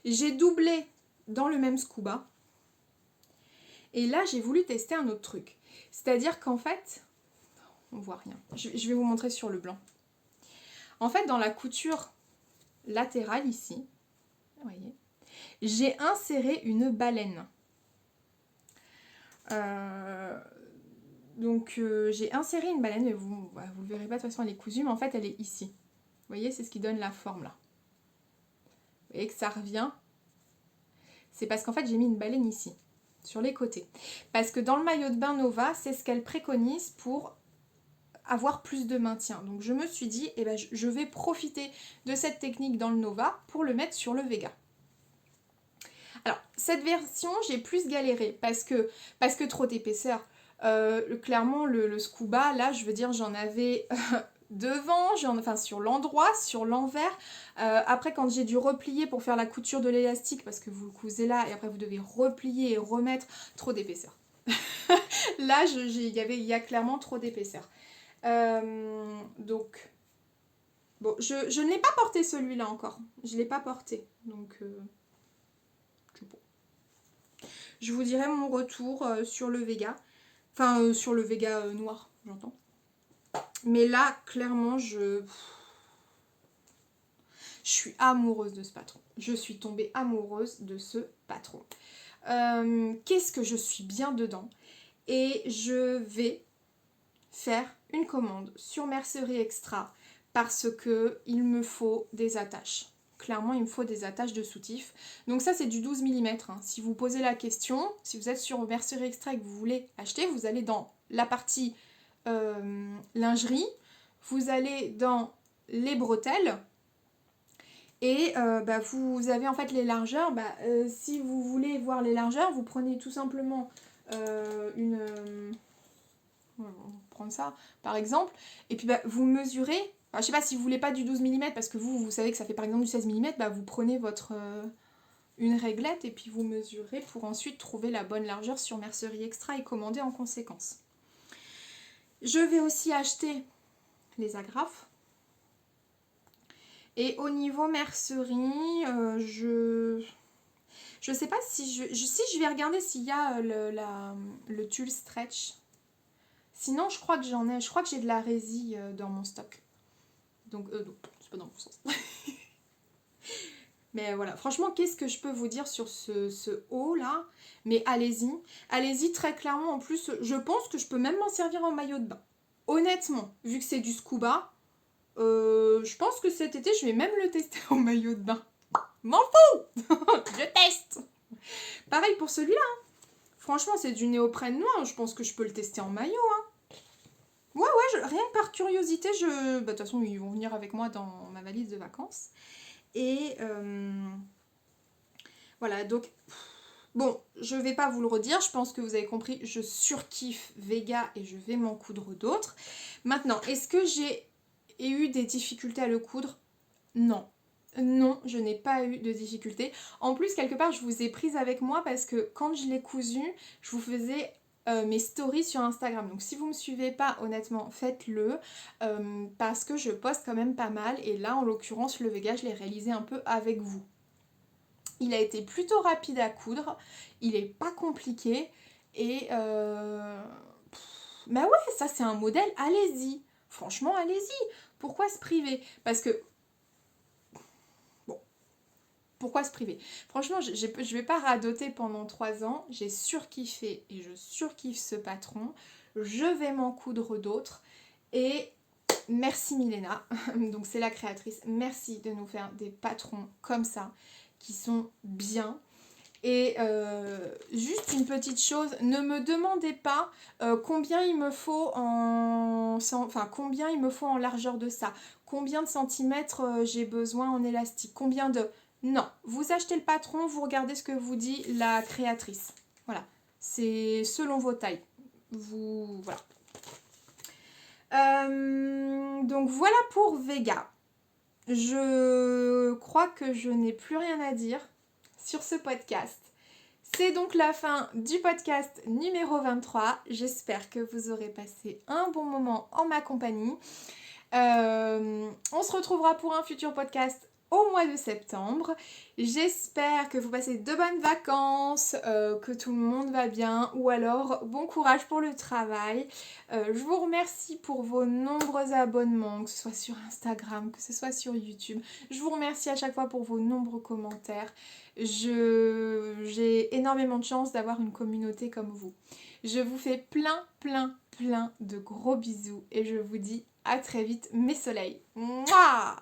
J'ai doublé dans le même scuba. Et là, j'ai voulu tester un autre truc. C'est-à-dire qu'en fait, on voit rien. Je vais vous montrer sur le blanc. En fait, dans la couture latérale ici, vous voyez, j'ai inséré une baleine. Donc j'ai inséré une baleine, mais vous le verrez pas, de toute façon elle est cousue, mais en fait elle est ici. Vous voyez, c'est ce qui donne la forme là. Vous voyez que ça revient. C'est parce qu'en fait j'ai mis une baleine ici, sur les côtés. Parce que dans le maillot de bain Nova, c'est ce qu'elle préconise pour avoir plus de maintien. Donc je me suis dit, eh ben, je vais profiter de cette technique dans le Nova pour le mettre sur le Vega. Alors, cette version, j'ai plus galéré parce que trop d'épaisseur. Clairement, le scuba, là, je veux dire, j'en avais devant, enfin sur l'endroit, sur l'envers. Après, quand j'ai dû replier pour faire la couture de l'élastique, parce que vous le cousez là, et après vous devez replier et remettre, trop d'épaisseur. Là, il y a clairement trop d'épaisseur. Donc, bon, je ne l'ai pas porté celui-là encore. Je ne l'ai pas porté, donc... Je vous dirai mon retour sur le Vega. Enfin, sur le Vega noir, j'entends. Mais là, clairement, je suis amoureuse de ce patron. Je suis tombée amoureuse de ce patron. Qu'est-ce que je suis bien dedans. Et je vais faire une commande sur Mercerie Extra parce que il me faut des attaches. Clairement, il me faut des attaches de soutif. Donc ça, c'est du 12 mm. Hein. Si vous posez la question, si vous êtes sur Mercerie Extra et que vous voulez acheter, vous allez dans la partie lingerie, vous allez dans les bretelles, et vous avez en fait les largeurs. Si vous voulez voir les largeurs, vous prenez tout simplement une On va prendre ça par exemple. Et puis vous mesurez. Enfin, je sais pas si vous voulez pas du 12 mm parce que vous savez que ça fait par exemple du 16 mm, vous prenez votre une réglette et puis vous mesurez pour ensuite trouver la bonne largeur sur Mercerie Extra et commander en conséquence. Je vais aussi acheter les agrafes. Et au niveau mercerie, je sais pas si je vais regarder s'il y a le tulle stretch. Sinon, je crois que j'en ai. Je crois que j'ai de la résille dans mon stock. Donc c'est pas dans mon sens. Mais voilà, franchement, qu'est-ce que je peux vous dire sur ce haut là? Mais allez-y. Allez-y, très clairement. En plus, je pense que je peux même m'en servir en maillot de bain. Honnêtement, vu que c'est du scuba, je pense que cet été, je vais même le tester en maillot de bain. M'en fous. Je teste. Pareil pour celui-là. Hein. Franchement, c'est du néoprène noir. Je pense que je peux le tester en maillot. Hein. Ouais, rien que par curiosité, de toute façon, ils vont venir avec moi dans ma valise de vacances. Et voilà, donc... Bon, je vais pas vous le redire, je pense que vous avez compris, je surkiffe Vega et je vais m'en coudre d'autres. Maintenant, est-ce que j'ai eu des difficultés à le coudre? Non. Non, je n'ai pas eu de difficultés. En plus, quelque part, je vous ai prise avec moi parce que quand je l'ai cousu, je vous faisais mes stories sur Instagram. Donc si vous ne me suivez pas, honnêtement, faites-le parce que je poste quand même pas mal. Et là, en l'occurrence, le Vega, je l'ai réalisé un peu avec vous. Il a été plutôt rapide à coudre, il est pas compliqué et bah ouais, ça c'est un modèle, allez-y. Franchement, allez-y. Pourquoi se priver? Parce que bon, pourquoi se priver? Franchement, je vais pas radoter pendant 3 ans, j'ai surkiffé et je surkiffe ce patron. Je vais m'en coudre d'autres et merci Milena, donc c'est la créatrice, merci de nous faire des patrons comme ça qui sont bien. Et juste une petite chose, ne me demandez pas combien il me faut en largeur de ça, combien de centimètres j'ai besoin en élastique, combien de... Non, vous achetez le patron, vous regardez ce que vous dit la créatrice. Voilà, c'est selon vos tailles. Voilà. Donc voilà pour Vega. Je crois que je n'ai plus rien à dire sur ce podcast. C'est donc la fin du podcast numéro 23. J'espère que vous aurez passé un bon moment en ma compagnie. On se retrouvera pour un futur podcast au mois de septembre. J'espère que vous passez de bonnes vacances, que tout le monde va bien, ou alors bon courage pour le travail. Je vous remercie pour vos nombreux abonnements, que ce soit sur Instagram, que ce soit sur YouTube. Je vous remercie à chaque fois pour vos nombreux commentaires. J'ai énormément de chance d'avoir une communauté comme vous. Je vous fais plein de gros bisous et je vous dis à très vite mes soleils. Mouah!